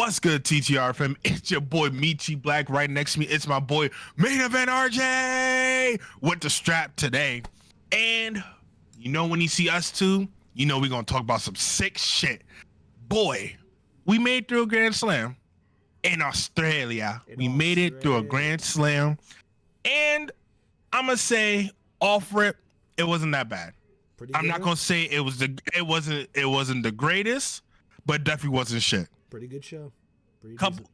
What's good, TTR fam? It's your boy Michi Black. Right next to me, it's my boy Main Event RJ with the strap today. And you know when you see us two, you know we're gonna talk about some sick shit. Boy, we made through a Grand Slam in Australia. We made it through a Grand Slam, and I'm gonna say off rip, it wasn't that bad. I'm not gonna say it wasn't the greatest, but definitely wasn't shit. Pretty good show.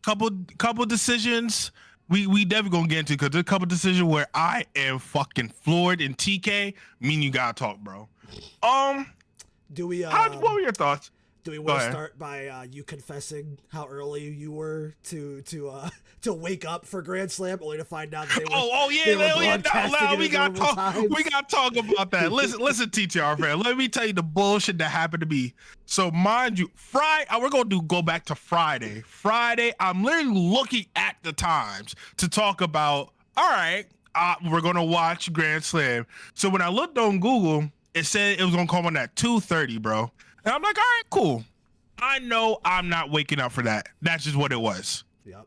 Couple decisions we definitely gonna get into, because there's a couple decisions where I am fucking floored. In TK, me and you gotta talk, bro. What what were your thoughts? Do we want to start by you confessing how early you were to wake up for Grand Slam, only to find out that they were we gotta talk about that. Listen, TTR fan, let me tell you the bullshit that happened to me. So mind you, we're gonna go back to Friday. I'm literally looking at the times to talk about. All right, we're gonna watch Grand Slam. So when I looked on Google, it said it was gonna come on at 2:30, bro. And I'm like, all right, cool. I know I'm not waking up for that. That's just what it was. Yep.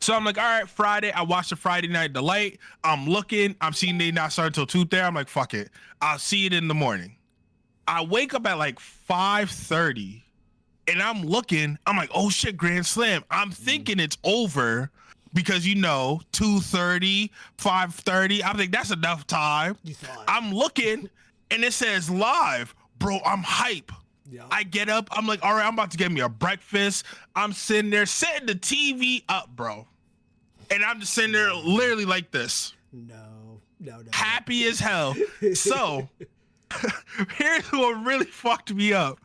So I'm like, all right, Friday. I watched the Friday Night Delight. I'm seeing they not start until 2:30. I'm like, fuck it. I'll see it in the morning. I wake up at like 5:30 and I'm looking. I'm like, oh shit, Grand Slam. I'm thinking it's over because 2:30, 5:30. I think that's enough time. You thought. I'm looking and it says live. Bro, I'm hype. Yeah. I get up. I'm like, all right, I'm about to get me a breakfast. I'm sitting there, setting the TV up, bro. And I'm just sitting there literally like this. No. Happy as hell. So, here's what really fucked me up.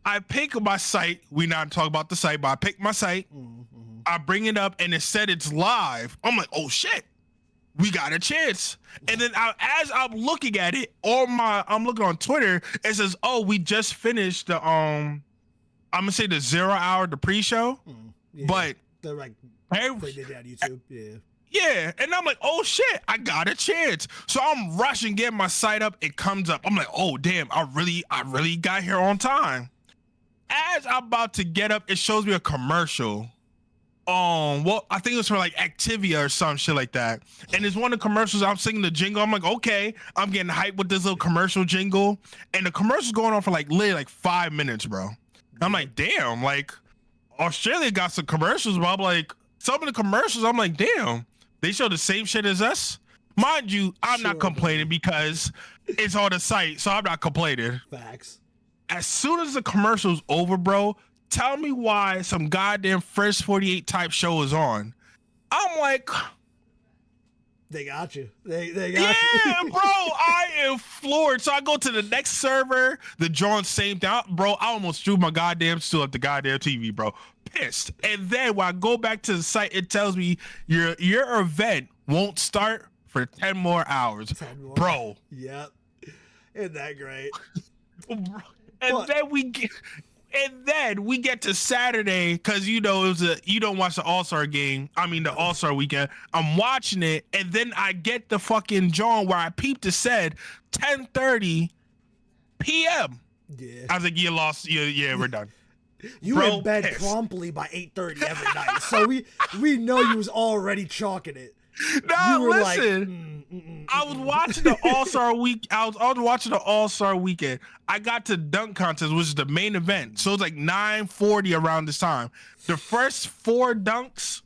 I pick my site. We not talk about the site, but I pick my site. Mm-hmm. I bring it up and it said it's live. I'm like, oh shit. We got a chance. And then as I'm looking at it, I'm looking on Twitter, it says, oh, we just finished the I'm gonna say the 0 hour, the pre-show. Yeah. But they're like they did that on YouTube. Yeah. And I'm like, oh shit, I got a chance. So I'm rushing, getting my site up, it comes up. I'm like, oh damn, I really got here on time. As I'm about to get up, it shows me a commercial. Well, I think it was for like Activia or some shit like that. And it's one of the commercials. I'm singing the jingle. I'm like, okay, I'm getting hyped with this little commercial jingle. And the commercial's going on for literally 5 minutes, bro. And I'm like, damn, like Australia got some commercials, bro. I'm like, some of the commercials, I'm like, damn, they show the same shit as us. Mind you, I'm not complaining because it's on the site, so I'm not complaining. Facts. As soon as the commercial's over, bro, tell me why some goddamn First 48 type show is on. I'm like, they got you. They got you. Yeah, bro, I am floored. So I go to the next server, the John same thing. Bro, I almost threw my goddamn stool at the goddamn TV, bro. Pissed. And then when I go back to the site, it tells me your event won't start for 10 more hours. 10 more. Bro. Yep. Isn't that great? Then we get to Saturday, because you don't watch the All-Star game. I mean the All-Star weekend. I'm watching it, and then I get the fucking John where I peeped it said 10:30 p.m. Yeah. I was like, you lost. Yeah, we're done. You were in bed promptly by 8:30 every night, so we know you was already chalking it. No, listen. I was watching the All-Star week. I was watching the All-Star weekend. I got to dunk contest, which is the main event. So it's like 9:40 around this time. The first 4 dunks,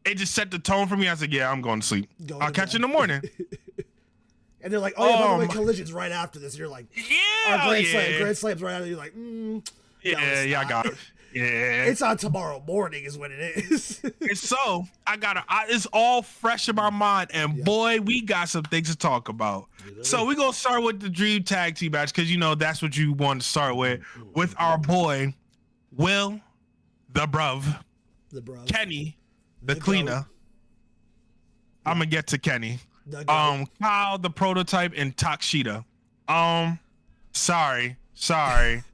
it just set the tone for me. I was like, yeah, I'm going to sleep. I'll catch you in the morning. And they're like, oh, yeah, by the way, Collision's right after this. And you're like, yeah, Grand Slam's right after. You're like, I got it. Yeah, it's on tomorrow morning is when it is. And so it's all fresh in my mind, and boy, we got some things to talk about. So we're gonna start with the Dream Tag Team match, because that's what you want to start with our boy Will, the bruv, Kenny, the cleaner. I'm gonna get to Kenny. Kyle, the prototype, and Takshita. Sorry,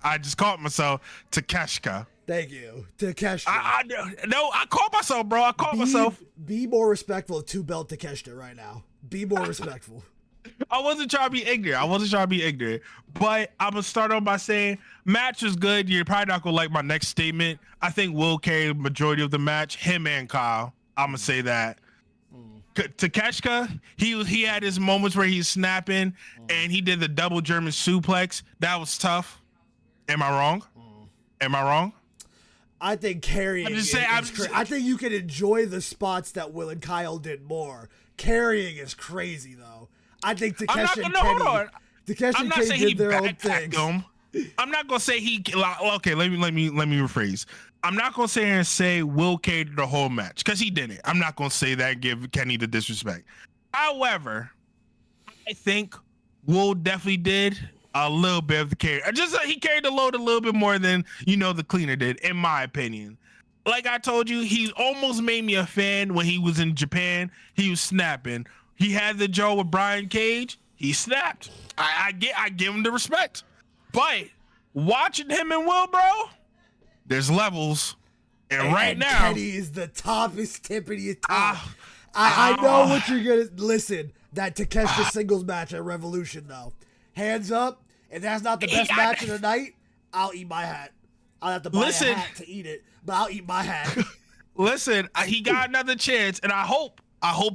I just caught myself. Takeshka. Thank you. Takeshita. I caught myself, bro. Myself. Be more respectful of 2-belt Takeshita right now. Be more respectful. I wasn't trying to be ignorant. But I'm gonna start off by saying match was good. You're probably not gonna like my next statement. I think Will carried the majority of the match. Him and Kyle. I'm gonna say that. Takeshita, he had his moments where he's snapping, and he did the double German suplex. That was tough. Am I wrong? I think carrying I think you can enjoy the spots that Will and Kyle did more. Carrying is crazy though. I think Takeshi and Kenny did their own thing. I'm not gonna say he. Okay, let me rephrase. I'm not gonna sit here and say Will carried the whole match because he didn't. I'm not gonna say that and give Kenny the disrespect. However, I think Will definitely did a little bit of the carry. He carried the load a little bit more than the cleaner did, in my opinion. Like I told you, he almost made me a fan when he was in Japan. He was snapping. He had the Joe with Brian Cage. He snapped. I give him the respect. But watching him and Will, bro, there's levels. And right now, Kenny is the toppest tippity top. I know what you're gonna listen. That Takeshita singles match at Revolution, though, hands up. If that's not the best match of the night, I'll eat my hat. I'll have to buy a hat to eat it, but I'll eat my hat. Listen, he got another chance, and I hope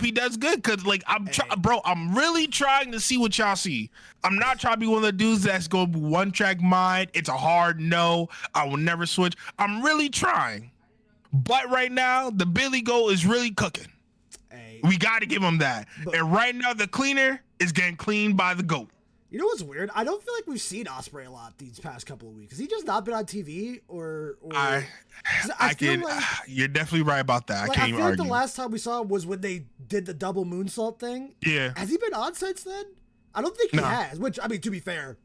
he does good because, I'm really trying to see what y'all see. I'm not trying to be one of the dudes that's going to be one-track mind. It's a hard no. I will never switch. I'm really trying. But right now, the Billy Goat is really cooking. Hey. We got to give him that. And right now, the cleaner is getting cleaned by the GOAT. You know what's weird? I don't feel like we've seen Ospreay a lot these past couple of weeks. Has he just not been on TV or you're definitely right about that. I can't even argue. The last time we saw him was when they did the double moonsault thing. Yeah. Has he been on since then? I don't think he has. Which, I mean, to be fair,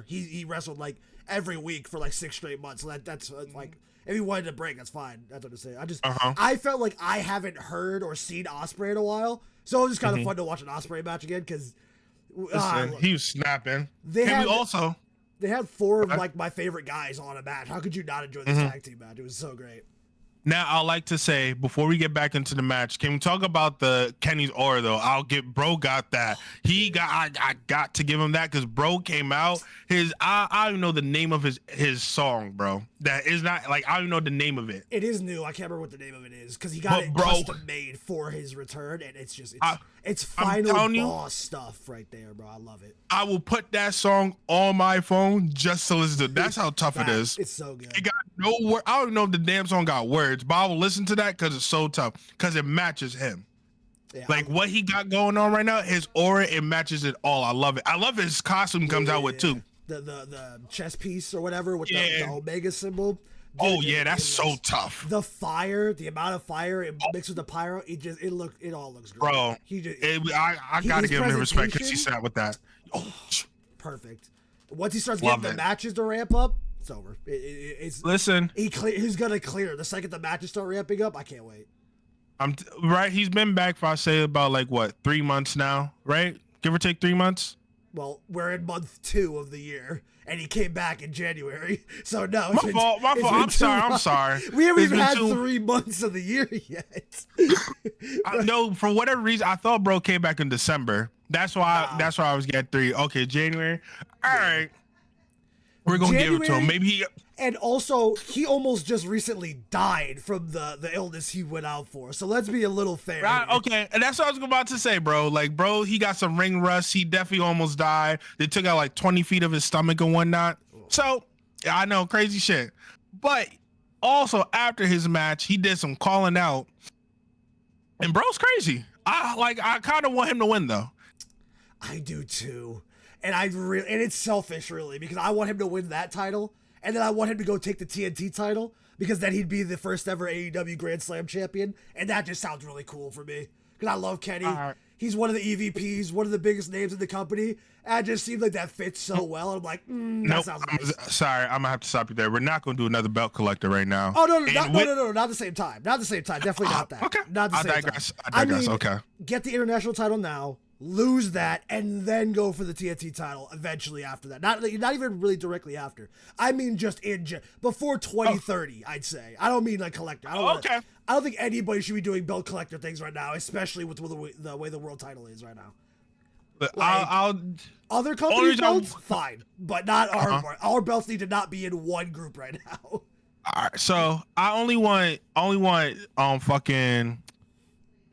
he wrestled like every week for like 6 straight months. So that's like, if he wanted to break, that's fine. That's what I'm saying. I felt like I haven't heard or seen Ospreay in a while, so it was just kind of fun to watch an Ospreay match again because. He was snapping. They had 4 of like my favorite guys on a match. How could you not enjoy this tag team match? It was so great. Now, I'd like to say, before we get back into the match, can we talk about the Kenny's aura, though? Bro got that. I got to give him that because bro came out. I don't even know the name of his song, bro. That is not, I don't even know the name of it. It is new. I can't remember what the name of it is because he got it custom made for his return, and it's final boss stuff right there, bro. I love it. I will put that song on my phone just to listen to it. That's how tough it is. It's so good. It got no word. I don't even know if the damn song got words, but I will listen to that because it's so tough because it matches him. Yeah, what he got going on right now, his aura, it matches it all. I love it. I love his costume comes out with too. The chest piece or whatever with the Omega symbol. That's so tough. The fire, the amount of fire it mixed with the pyro, it all looks great. Bro, I gotta give him respect because he sat with that. Perfect. Once he starts getting the matches to ramp up, it's over. Listen, he's gonna clear the second the matches start ramping up. I can't wait. Right. He's been back for I say about 3 months now, right? Give or take 3 months. Well, we're in month 2 of the year, and he came back in January. So no, my fault. I'm sorry. We haven't even had 3 months of the year yet. No, for whatever reason, I thought bro came back in December. That's why I was getting 3. Okay, January. All right. We're gonna give it to him. Maybe and also he almost just recently died from the illness he went out for. So let's be a little fair. Right, okay, and that's what I was about to say, bro. Bro, he got some ring rust. He definitely almost died. They took out 20 feet of his stomach and whatnot. So I know, crazy shit. But also after his match, he did some calling out, and bro's crazy. I kind of want him to win though. I do too. And it's selfish, really, because I want him to win that title, and then I want him to go take the TNT title, because then he'd be the first ever AEW Grand Slam champion, and that just sounds really cool for me, because I love Kenny. He's one of the EVPs, one of the biggest names in the company, and it just seems like that fits so well, and I'm like, that sounds nice. Sorry, I'm going to have to stop you there. We're not going to do another belt collector right now. Oh, no, not at the same time. Not at the same time. Definitely not that. Okay. Not at the same time. I digress. Okay. Get the international title now. Lose that and then go for the TNT title eventually after that. Not even really directly after. I mean just before 2030, I'd say. I don't mean collector. I don't think anybody should be doing belt collector things right now, especially with the way the world title is right now. But Like, I'll other only companies' reason I'm- belts, fine, but not our Uh-huh. belts. Our belts need to not be in one group right now. All right, so I only want fucking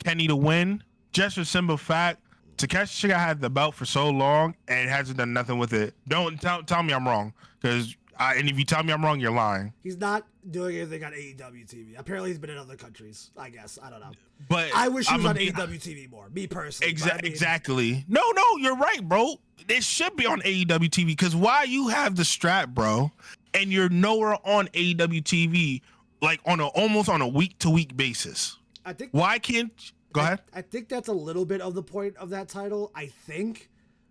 Kenny to win, just for simple fact. Takeshi had the belt for so long and hasn't done nothing with it. Don't tell me I'm wrong, because and if you tell me I'm wrong, you're lying. He's not doing anything on AEW TV. Apparently, he's been in other countries. I guess I don't know. But I wish he was on be- AEW TV more. Me personally. But I mean, Exactly. No, you're right, bro. It should be on AEW TV, because why you have the strap, bro, and you're nowhere on AEW TV, like almost on a week to week basis. I think. Why can't? Go ahead. I think that's a little bit of the point of that title. I think.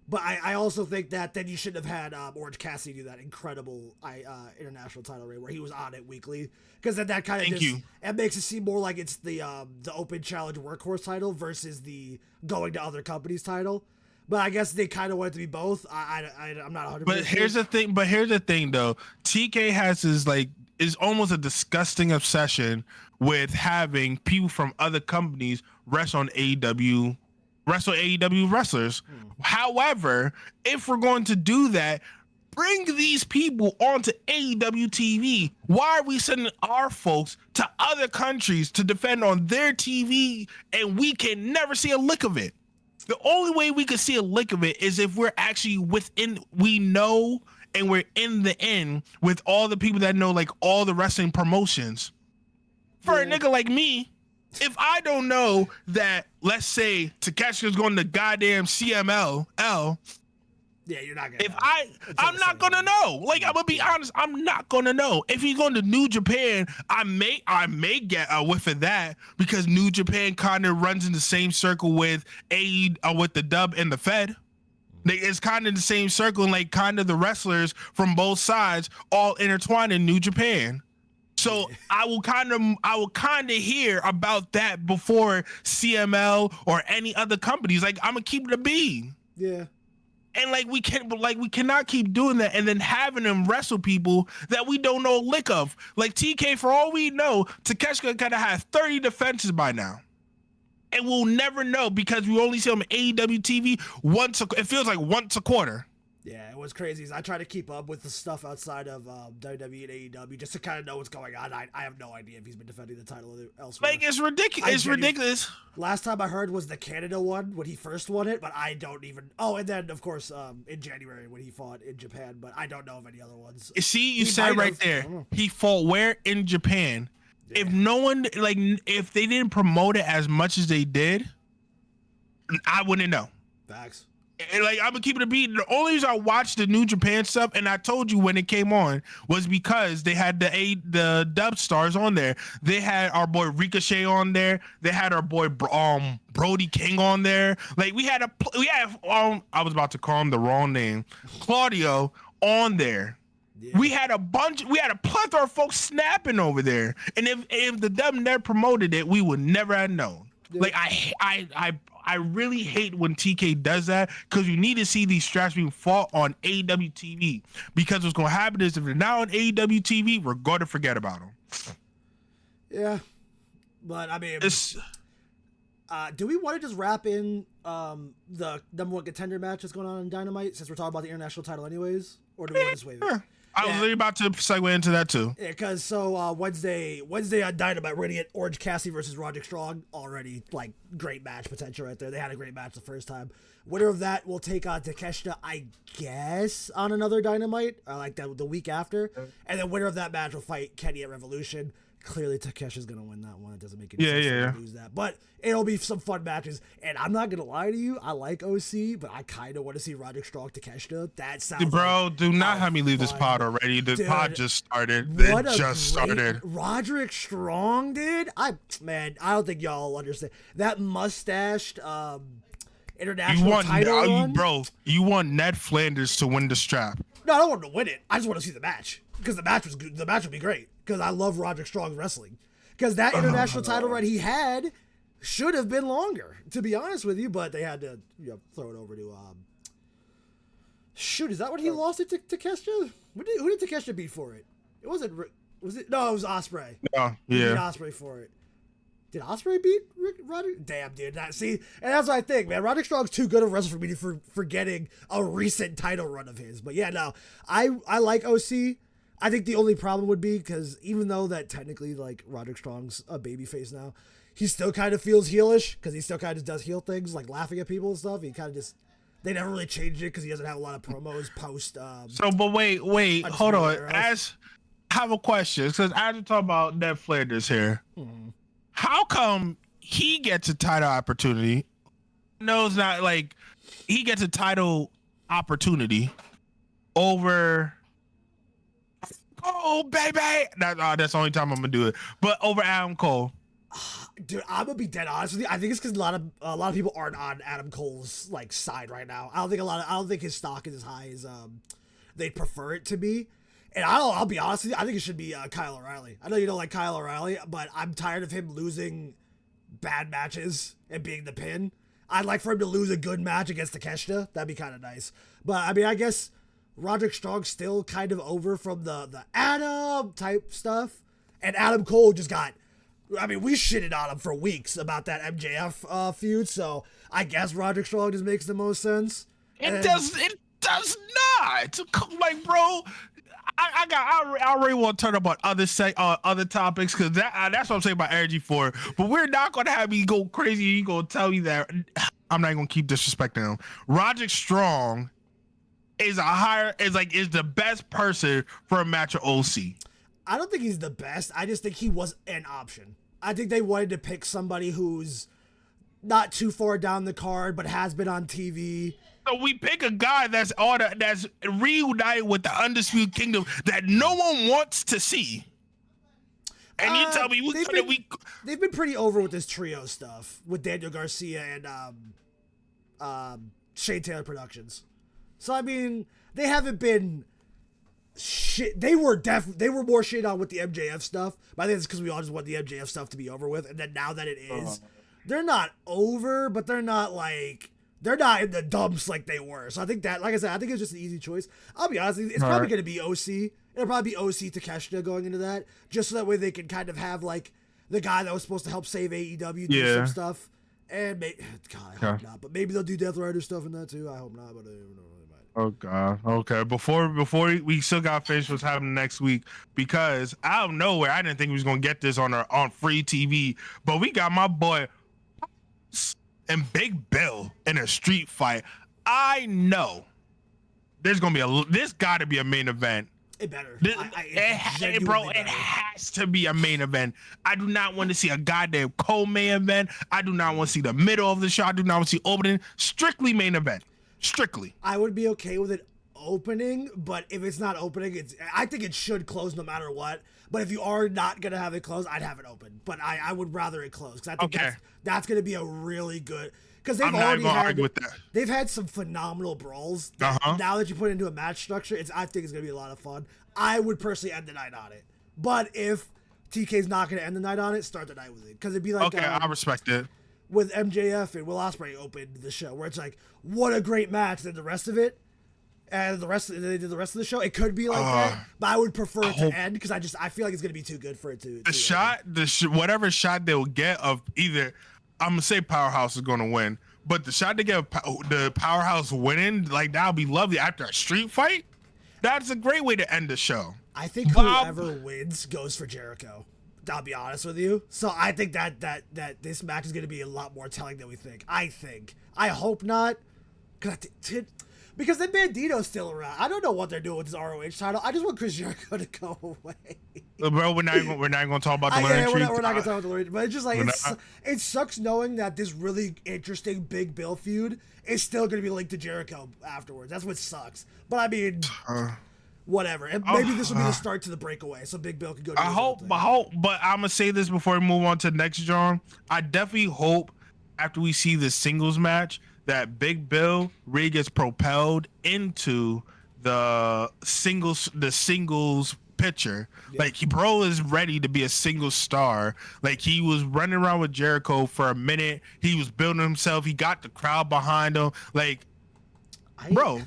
But I also think that then you shouldn't have had Orange Cassidy do that incredible international title reign where he was on it weekly, because then that kind of it makes it seem more like it's the open challenge workhorse title versus the going to other companies title. But I guess they kind of want it to be both. I'm not 100%. But here's the thing though. TK has is almost a disgusting obsession with having people from other companies wrestle AEW wrestlers. However, if we're going to do that, bring these people onto AEW TV. Why are we sending our folks to other countries to defend on their TV and we can never see a lick of it? The only way we could see a lick of it is if we're actually we know and we're in the end with all the people that know like all the wrestling promotions. For a nigga like me, if I don't know that, let's say Takeshi's going to goddamn CMLL, yeah, you're not gonna. I'm not gonna know. Like, I'm gonna be honest, I'm not gonna know. If he's going to New Japan, I may get a whiff of that, because New Japan kind of runs in the same circle with with the Dub and the Fed. It's kind of the same circle, and like kind of the wrestlers from both sides all intertwined in New Japan. So I will kind of hear about that before CML or any other companies. Like, I'm gonna keep it a bean. Yeah. And we cannot keep doing that and then having them wrestle people that we don't know a lick of. Like TK, for all we know, Takeshita kind of has 30 defenses by now. And we'll never know because we only see him on AEW TV it feels like once a quarter. Yeah, it was crazy. I try to keep up with the stuff outside of WWE and AEW just to kind of know what's going on. I have no idea if he's been defending the title elsewhere. Like, it's ridiculous. It's ridiculous. Last time I heard was the Canada one when he first won it, but I don't even. Oh, and then of course in January when he fought in Japan, but I don't know of any other ones. See, you said right there. He fought where? In Japan. Yeah. If no one if they didn't promote it as much as they did, I wouldn't know. Facts. And I'm gonna keep it a beat. The only reason I watched the New Japan stuff, and I told you when it came on, was because they had the dub stars on there. They had our boy Ricochet on there. They had our boy Brody King on there. Like we had I was about to call him the wrong name, Claudio on there. Yeah. We had a plethora of folks snapping over there. And if the dub never promoted it, we would never have known. Yeah. Like I really hate when TK does that, because you need to see these straps being fought on AEW TV. Because what's going to happen is if they're not on AEW TV, we're going to forget about them. Yeah. But, I mean, do we want to just wrap in the number one contender match that's going on in Dynamite, since we're talking about the international title anyways? Or do we want to just wait? Yeah. I was really about to segue into that too. Yeah, because Wednesday on Dynamite, we're gonna get Orange Cassidy versus Roderick Strong. Already, great match potential right there. They had a great match the first time. Winner of that will take on Takeshita, I guess, on another Dynamite, the week after. And then winner of that match will fight Kenny at Revolution. Clearly, Takeshi's gonna win that one. It doesn't make any sense to lose that, but it'll be some fun matches. And I'm not gonna lie to you, I like OC, but I kind of want to see Roderick Strong Takeshita. That sounds. Bro, do not have me leave this pod already. The pod just started. Started. Roderick Strong, dude. I don't think y'all understand that mustached international title run. Bro, you want Ned Flanders to win the strap? No, I don't want him to win it. I just want to see the match, because the match was good. The match would be great, because I love Roderick Strong's wrestling. Because that international title run he had should have been longer, to be honest with you, but they had to throw it over to shoot, is that what he lost it to Takeshita? Who did Takeshita beat for it? It wasn't. Was it? No, it was Ospreay. Yeah. He beat Ospreay for it. Did Ospreay beat Roderick? Damn, dude. See, and that's what I think, man. Roderick Strong's too good of a wrestler for me for forgetting a recent title run of his. But yeah, no, I like OC. I think the only problem would be because even though that technically like Roderick Strong's a babyface now, he still kind of feels heelish because he still kind of does heel things like laughing at people and stuff. He kind of just they never really changed it because he doesn't have a lot of promos post. But wait, hold on. I have a question because as we talk about Ned Flanders here. Mm-hmm. How come he gets a title opportunity? No, it's not like he gets a title opportunity over. Oh, baby. That's the only time I'm going to do it. But over Adam Cole. Dude, I'm going to be dead honest with you. I think it's because a lot of people aren't on Adam Cole's like side right now. I don't think his stock is as high as they'd prefer it to be. And I'll be honest with you, I think it should be Kyle O'Reilly. I know you don't like Kyle O'Reilly, but I'm tired of him losing bad matches and being the pin. I'd like for him to lose a good match against Takeshita. That'd be kind of nice. But, I mean, I guess Roderick Strong's still kind of over from the Adam type stuff. And Adam Cole just got... I mean, we shitted on him for weeks about that MJF feud, so I guess Roderick Strong just makes the most sense. It does not! Like, bro... I really want to turn up on other topics because that's what I'm saying about Energy 4. But we're not going to have me go crazy. You're going to tell me that I'm not going to keep disrespecting him. Roderick Strong is the best person for a match of OC. I don't think he's the best. I just think he was an option. I think they wanted to pick somebody who's not too far down the card but has been on TV. So we pick a guy that's reunited with the Undisputed Kingdom that no one wants to see. And you tell me they've been pretty over with this trio stuff with Daniel Garcia and Shane Taylor Productions. So I mean, they haven't been shit. They were more shit on with the MJF stuff. But I think it's because we all just want the MJF stuff to be over with. And then now that it is, they're not over, but they're not in the dumps like they were. So I think that, like I said, I think it's just an easy choice. I'll be honest, it's probably going to be OC. It'll probably be OC Takeshita going into that, just so that way they can kind of have like the guy that was supposed to help save AEW do some stuff. And God, I hope not. But maybe they'll do Death Rider stuff in that too. I hope not, but I don't know. Oh God. Okay. Before we still got finished what's happening next week because out of nowhere I didn't think we was gonna get this on free TV, but we got my boy and Big Bill in a street fight. I know there's gonna be this got to be a main event. It better. It has to be a main event. I do not want to see a goddamn co-main event. I do not want to see the middle of the show. I do not want to see opening. Strictly main event. Strictly. I would be okay with it opening, but if it's not opening, I think it should close no matter what. But if you are not gonna have it closed, I'd have it open. But I would rather it close because I think that's gonna be a really good. Because they've had some phenomenal brawls. Now that you put it into a match structure, I think it's gonna be a lot of fun. I would personally end the night on it. But if TK's not gonna end the night on it, start the night with it because it'd be like I respect it. With MJF and Will Ospreay opened the show, where it's like, what a great match. Then the rest of it, and they did the rest of the show. It could be like that, but I would prefer it to end because I feel like it's gonna be too good for it to. Whatever shot they'll get of either, I'm gonna say Powerhouse is gonna win, but the shot to get the Powerhouse winning, like that'll be lovely after a street fight. That's a great way to end the show. I think whoever wins goes for Jericho. I'll be honest with you. So I think that this match is going to be a lot more telling than we think. I hope not. Because the Bandito's still around. I don't know what they're doing with this ROH title. I just want Chris Jericho to go away. Bro, we're not going to talk about the Leonard Tree. We're not going to talk about the Leonard. But it's just like, it sucks knowing that this really interesting Big Bill feud is still going to be linked to Jericho afterwards. That's what sucks. But I mean... whatever. And maybe this will be the start to the breakaway, so Big Bill can go. I hope, but I'm gonna say this before we move on to the next, John. I definitely hope after we see this singles match that Big Bill really gets propelled into the singles picture. Yeah. Like bro is ready to be a single star. Like he was running around with Jericho for a minute. He was building himself. He got the crowd behind him. Like, bro.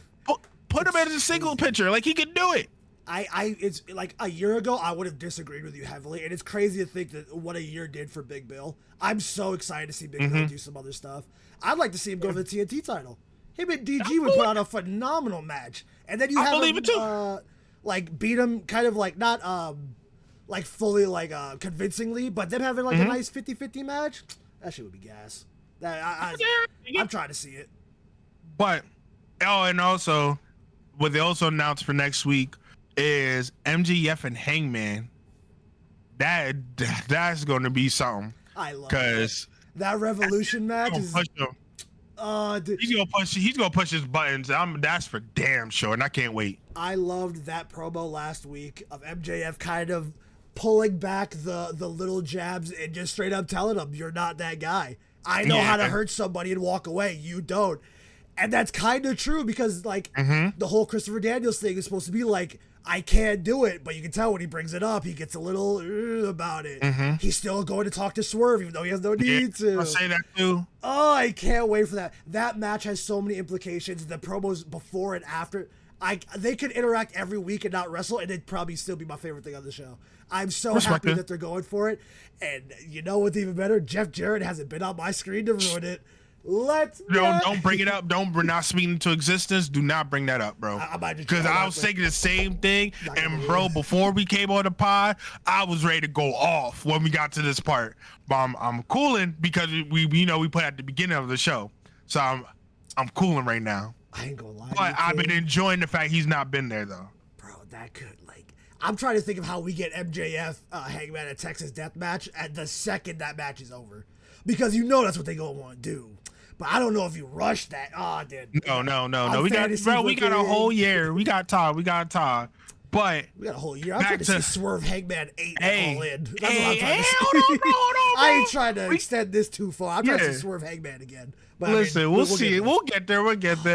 Put him as a single picture, like he can do it. It's like a year ago, I would have disagreed with you heavily, and it's crazy to think that what a year did for Big Bill. I'm so excited to see Big Bill do some other stuff. I'd like to see him go for the TNT title. Him and DG would put on a phenomenal match, and then you have him, like beat him kind of like not like fully like convincingly, but them having like a nice 50-50 match. That shit would be gas. I'm trying to see it. But and also what they also announced for next week is MJF and Hangman. That's going to be something. I love that Revolution match is. Dude, he's gonna push his buttons. That's for damn sure, and I can't wait. I loved that promo last week of MJF kind of pulling back the little jabs and just straight up telling him, "You're not that guy. I know how to hurt somebody and walk away. You don't." And that's kind of true because like the whole Christopher Daniels thing is supposed to be like, I can't do it, but you can tell when he brings it up, he gets a little about it. He's still going to talk to Swerve, even though he has no need to. I'll say that too. Oh, I can't wait for that. That match has so many implications. The promos before and after, they could interact every week and not wrestle, and it'd probably still be my favorite thing on the show. I'm so happy that they're going for it. And you know what's even better? Jeff Jarrett hasn't been on my screen to ruin it. Don't bring it up. We're not speaking into existence. Do not bring that up, bro. Because I was thinking the same thing. And bro, before we came on the pod, I was ready to go off when we got to this part. But I'm cooling because we put at the beginning of the show. So I'm cooling right now. I ain't gonna lie. But I've been enjoying the fact he's not been there though. Bro, that could I'm trying to think of how we get MJF Hangman at Texas Death Match at the second that match is over. Because that's what they gonna want to do. But I don't know if you rush that. Oh, dude. No. We got a whole year. We got time. But we got a whole year. I'm trying to see Swerve Hangman 8 all in. That's what I'm trying to see. Hold on, I ain't trying to extend this too far. I'm trying to see Swerve Hangman again. But listen, we'll see. We'll get there.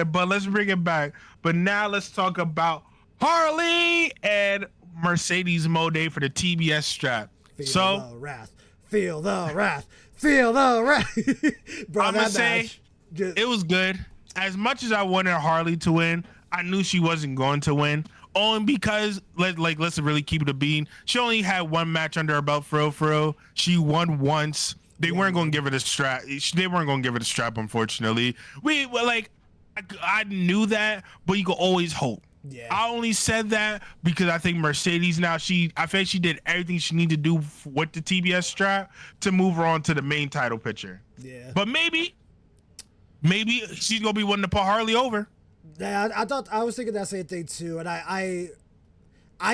But let's bring it back. But now let's talk about Harley and Mercedes Moné for the TBS strap. Feel the wrath. Feel the wrath. Feel the wrath. Bro, I'm gonna say it was good. As much as I wanted Harley to win, I knew she wasn't going to win. Only because let's really keep it a bean. She only had one match under her belt for real. She won once. They weren't going to give her the strap. They weren't going to give her the strap, unfortunately. I knew that, but you could always hope. Yeah. I only said that because I think Mercedes now, I feel like she did everything she needed to do with the TBS strap to move her on to the main title picture. Yeah. But maybe she's going to be wanting to put Harley over. Yeah, I was thinking that same thing too. And I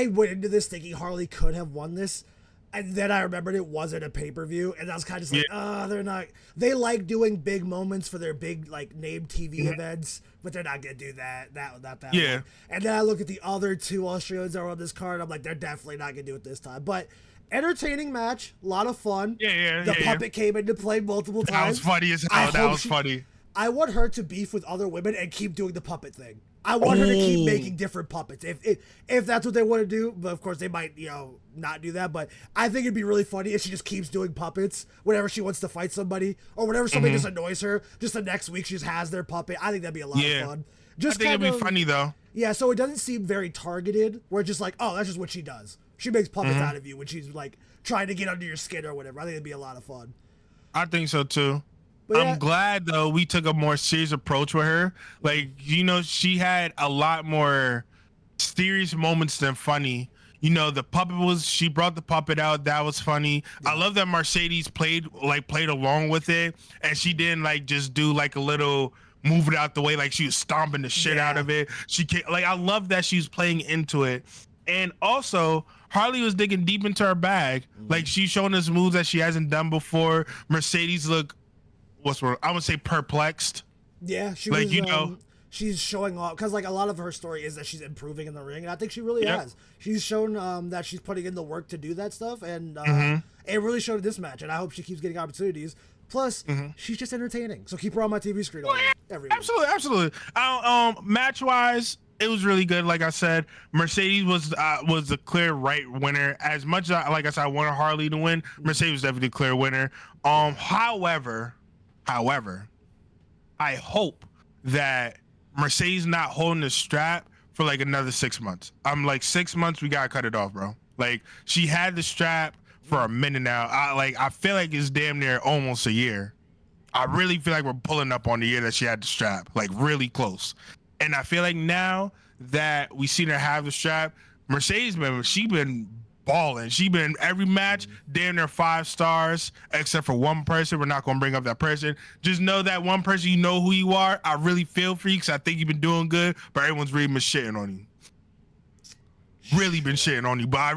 went into this thinking Harley could have won this. And then I remembered it wasn't a pay-per-view, and I was kind of just like, they're not. They like doing big moments for their big named TV events, but they're not gonna do that. Not that. Yeah. One. And then I look at the other two Australians that are on this card. I'm like, they're definitely not gonna do it this time. But entertaining match, a lot of fun. The puppet came into play multiple times. That was funny as hell. That was funny. I want her to beef with other women and keep doing the puppet thing. I want her to keep making different puppets. If that's what they want to do, but of course they might, not do that. But I think it'd be really funny if she just keeps doing puppets whenever she wants to fight somebody, or whenever somebody just annoys her. Just the next week she just has their puppet. I think that'd be a lot of fun. I think it'd be funny though. Yeah, so it doesn't seem very targeted. Where it's just like, oh, that's just what she does. She makes puppets out of you when she's trying to get under your skin or whatever. I think it'd be a lot of fun. I think so too. But I'm glad though we took a more serious approach with her. She had a lot more serious moments than funny. The puppet she brought the puppet out. That was funny. Yeah. I love that Mercedes played along with it, and she didn't just do a little move it out the way, she was stomping the shit out of it. I love that she's playing into it. And also Harley was digging deep into her bag. She's showing us moves that she hasn't done before. Mercedes I would say perplexed. Yeah, she was. She's showing off because a lot of her story is that she's improving in the ring, and I think she really has. She's shown that she's putting in the work to do that stuff, and it really showed in this match. And I hope she keeps getting opportunities. Plus, she's just entertaining. So keep her on my TV screen every week. Absolutely. Match wise, it was really good. Like I said, Mercedes was the clear right winner. As much as I wanted Harley to win, Mercedes was definitely the clear winner. However, I hope that Mercedes not holding the strap for like another 6 months. I'm like 6 months. We gotta cut it off, bro. Like she had the strap for a minute now. I feel like it's damn near almost a year. I really feel like we're pulling up on the year that she had the strap, like really close. And I feel like now that we seen her have the strap, Mercedes she been balling. She been every match damn near 5 stars, except for one person. We're not gonna bring up that person. Just know that one person, you know who you are. I really feel for you because I think you've been doing good, but everyone's really been shitting on you. Really been shitting on you, but I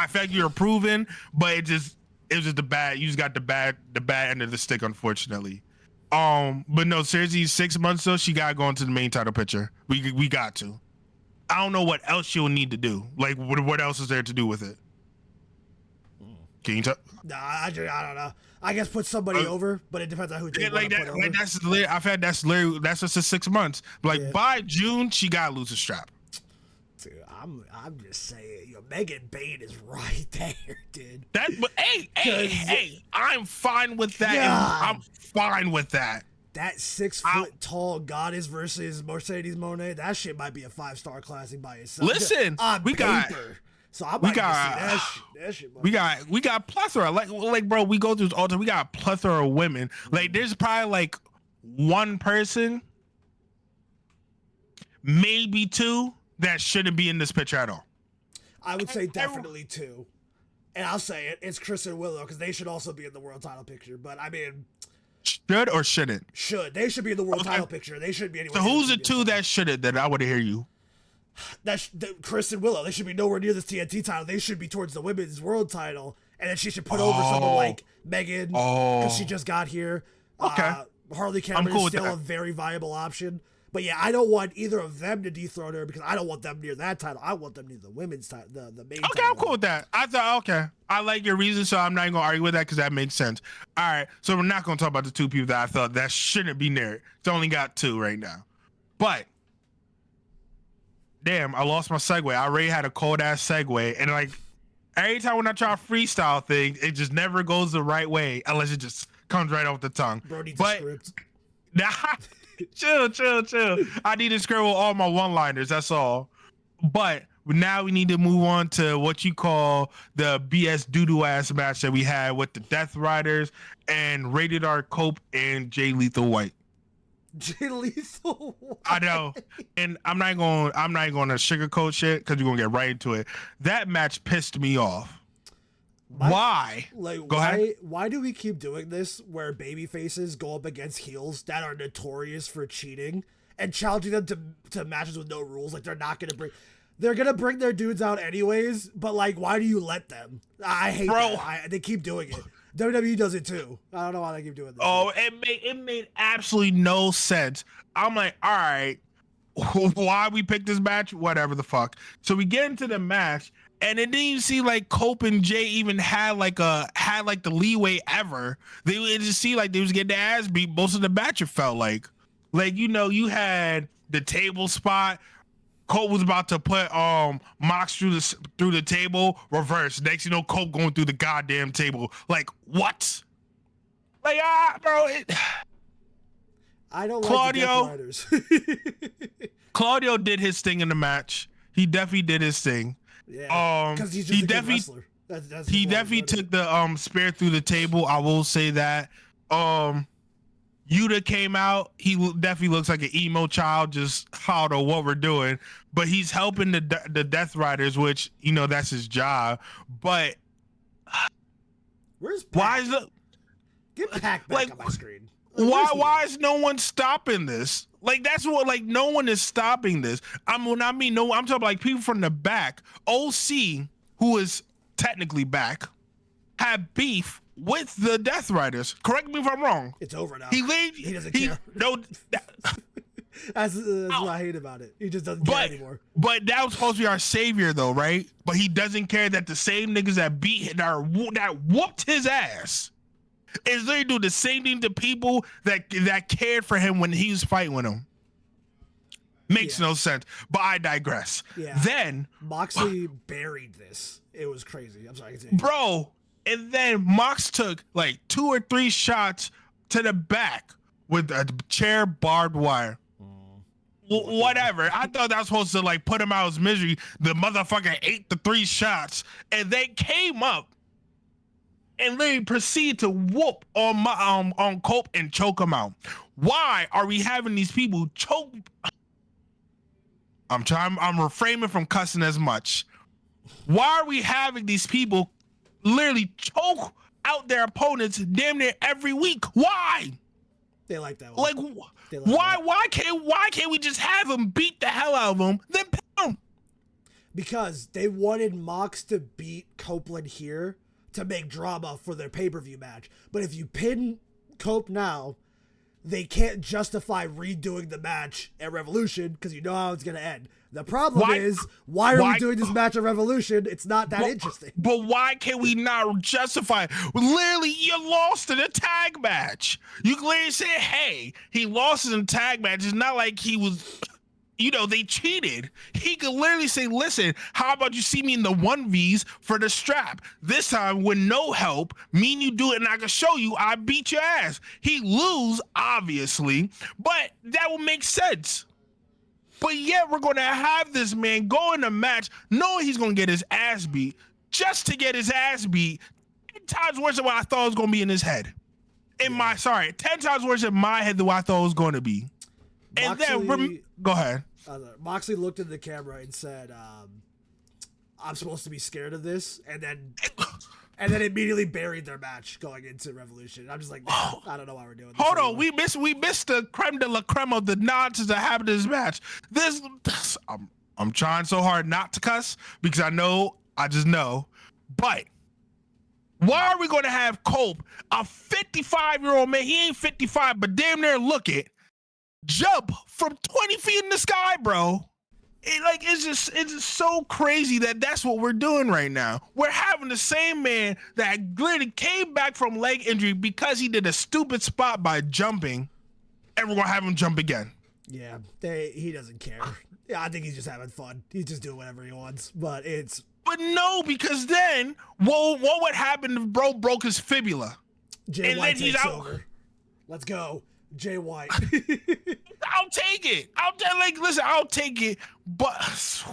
feel like you're improving, but it was just the bad. You just got the bad end of the stick, unfortunately. But no, seriously, 6 months though, she got to go into the main title picture. We got to. I don't know what else she'll need to do. Like, what else is there to do with it? Can you tell? Nah, I don't know. I guess put somebody over, but it depends on who. Yeah, like that. Like that's literally. I've had that's just 6 months. Like by June, she got to lose a strap. Dude, I'm just saying, Megan Bain is right there, dude. But hey, I'm fine with that. I'm fine with that. That 6 foot tall goddess versus Mercedes Moné, that shit might be a 5-star classic by itself. Listen, we got. So I might see that shit. We got plethora. Like bro, we go through all time. We got a plethora of women. Like there's probably like one person, maybe 2. That shouldn't be in this picture at all. I would say definitely 2. And I'll say it. It's Chris and Willow because they should also be in the world title picture. But I mean... Should or shouldn't? They should be in the world title picture. They shouldn't be anywhere. So who's the 2 that shouldn't? That I want to hear you. That's Chris and Willow. They should be nowhere near this TNT title. They should be towards the women's world title. And then she should put over someone like Megan because she just got here. Okay. Harley Cameron is still a very viable option. But yeah, I don't want either of them to dethrone her because I don't want them near that title. I want them near the women's title, the main title. Okay, I'm cool with that. I thought, okay. I like your reason, so I'm not even going to argue with that because that makes sense. All right, so we're not going to talk about the 2 people that I thought that shouldn't be near it. It's only got 2 right now. But, damn, I lost my segue. I already had a cold-ass segue, and like, every time when I try to freestyle things, it just never goes the right way unless it just comes right off the tongue. Bro needs a script. Nah, chill. I need to scribble all my one-liners. That's all. But now we need to move on to what you call the BS doo-doo ass match that we had with the Death Riders and Rated R Cope and Jay Lethal White. Jay Lethal White. I know, and I'm not going to sugarcoat shit because we're gonna get right into it. That match pissed me off. Why? Like, Go ahead. Why do we keep doing this where baby faces go up against heels that are notorious for cheating and challenging them to matches with no rules? Like, they're gonna bring their dudes out anyways, but like, why do you let them? I hate that. They keep doing it. WWE does it too. I don't know why they keep doing that. Oh, it made absolutely no sense. I'm like, all right, why we picked this match? Whatever the fuck. So we get into the match. And it didn't even seem like Cope and Jay even had the leeway ever. It just seemed like they was getting their ass beat most of the match. It felt like you had the table spot. Cope was about to put Mox through the table, reverse. Next you know, Cope going through the goddamn table. Like what? Like bro. I don't Claudio. like the Death Riders. Claudio did his thing in the match. He definitely did his thing. Yeah, because he's just a good wrestler. He definitely took the spear through the table. I will say that. Yuta came out. He definitely looks like an emo child. Just how to what we're doing, but he's helping the Death Riders, which that's his job. But where's Pac? Why is it? Get Pac back on my screen. Why is no one stopping this? Like that's what no one is stopping this. I'm talking like people from the back. OC, who is technically back, had beef with the Death Riders. Correct me if I'm wrong. It's over now. He doesn't care. No, that's what I hate about it. He just doesn't care anymore. But that was supposed to be our savior, though, right? But he doesn't care that the same niggas that beat him, that whooped his ass, is literally doing the same thing to people that cared for him when he was fighting with him. Makes no sense, but I digress. Yeah. Then Moxley buried this. It was crazy. I'm sorry, bro. And then Mox took like 2 or 3 shots to the back with a chair barbed wire. Whatever. I thought that was supposed to like put him out of his misery. The motherfucker ate the 3 shots and they came up and they proceeded to whoop on Cope and choke him out. Why are we having these people choke? I'm refraining from cussing as much. Why are we having these people literally choke out their opponents damn near every week? Why? They like that one. Like, why can't we just have them beat the hell out of them, then pin them? Because they wanted Mox to beat Copeland here to make drama for their pay-per-view match. But if you pin Cope now, they can't justify redoing the match at Revolution because you know how it's going to end. The problem is, why are we doing this match at Revolution? It's not that interesting. But why can we not justify it? Literally, you lost in a tag match. You can literally say, hey, he lost in a tag match. It's not like he was, they cheated. He could literally say, listen, how about you see me in the 1Vs for the strap? This time with no help, me and you do it and I can show you I beat your ass. He lose, obviously, but that would make sense. But yet we're going to have this man go in a match knowing he's going to get his ass beat just to get his ass beat 10 times worse than what I thought it was going to be in his head. 10 times worse in my head than what I thought it was going to be. And then, go ahead. Moxley looked at the camera and said, I'm supposed to be scared of this. And then immediately buried their match going into Revolution. I'm just like, I don't know why we're doing this. Hold on, we missed the creme de la creme of the nonsense that happened in this match. I'm trying so hard not to cuss because I just know. But why are we going to have Cope, a 55-year-old man, he ain't 55, but damn near look it, jump from 20 feet in the sky, bro? It's just so crazy that that's what we're doing right now. We're having the same man that literally came back from leg injury because he did a stupid spot by jumping, and we're gonna have him jump again. Yeah, he doesn't care. Yeah, I think he's just having fun. He's just doing whatever he wants. But no, because then what would happen if bro broke his fibula? Jay White takes over. Let's go. Jay White. I'll take it. I'll take it. But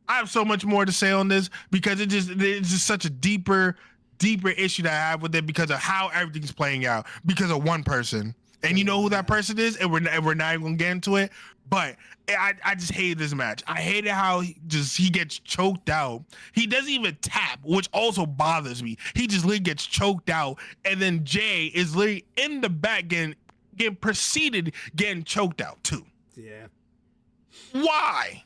I have so much more to say on this because it's just such a deeper issue that I have with it because of how everything's playing out because of one person. And you know who that person is, and we're not even gonna get into it. But I just hated this match. I hated how he gets choked out. He doesn't even tap, which also bothers me. He just literally gets choked out, and then Jay is literally in the back getting choked out too. Yeah. Why?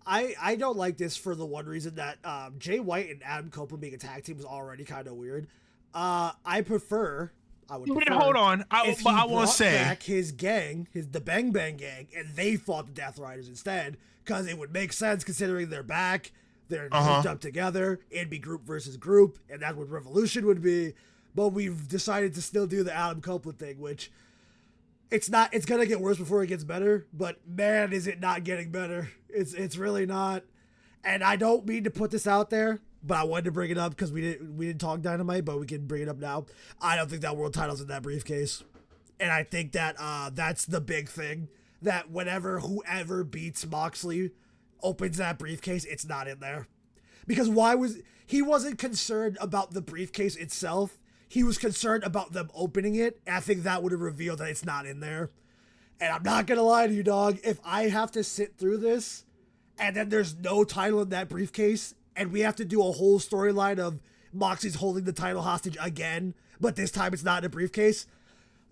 I don't like this for the one reason that Jay White and Adam Copeland being a tag team was already kind of weird. I would prefer. Hold on. I want to say back his gang, the Bang Bang gang, and they fought the Death Riders instead because it would make sense considering they're back, they're grouped up together. It'd be group versus group, and that's what Revolution would be. But we've decided to still do the Adam Copeland thing, which. It's gonna get worse before it gets better, but man, is it not getting better. It's really not. And I don't mean to put this out there, but I wanted to bring it up because we didn't talk Dynamite, but we can bring it up now. I don't think that world title's in that briefcase. And I think that that's the big thing. That whoever beats Moxley opens that briefcase, it's not in there. Because he wasn't concerned about the briefcase itself. He was concerned about them opening it, and I think that would have revealed that it's not in there. And I'm not going to lie to you, dog. If I have to sit through this, and then there's no title in that briefcase, and we have to do a whole storyline of Moxie's holding the title hostage again, but this time it's not in a briefcase,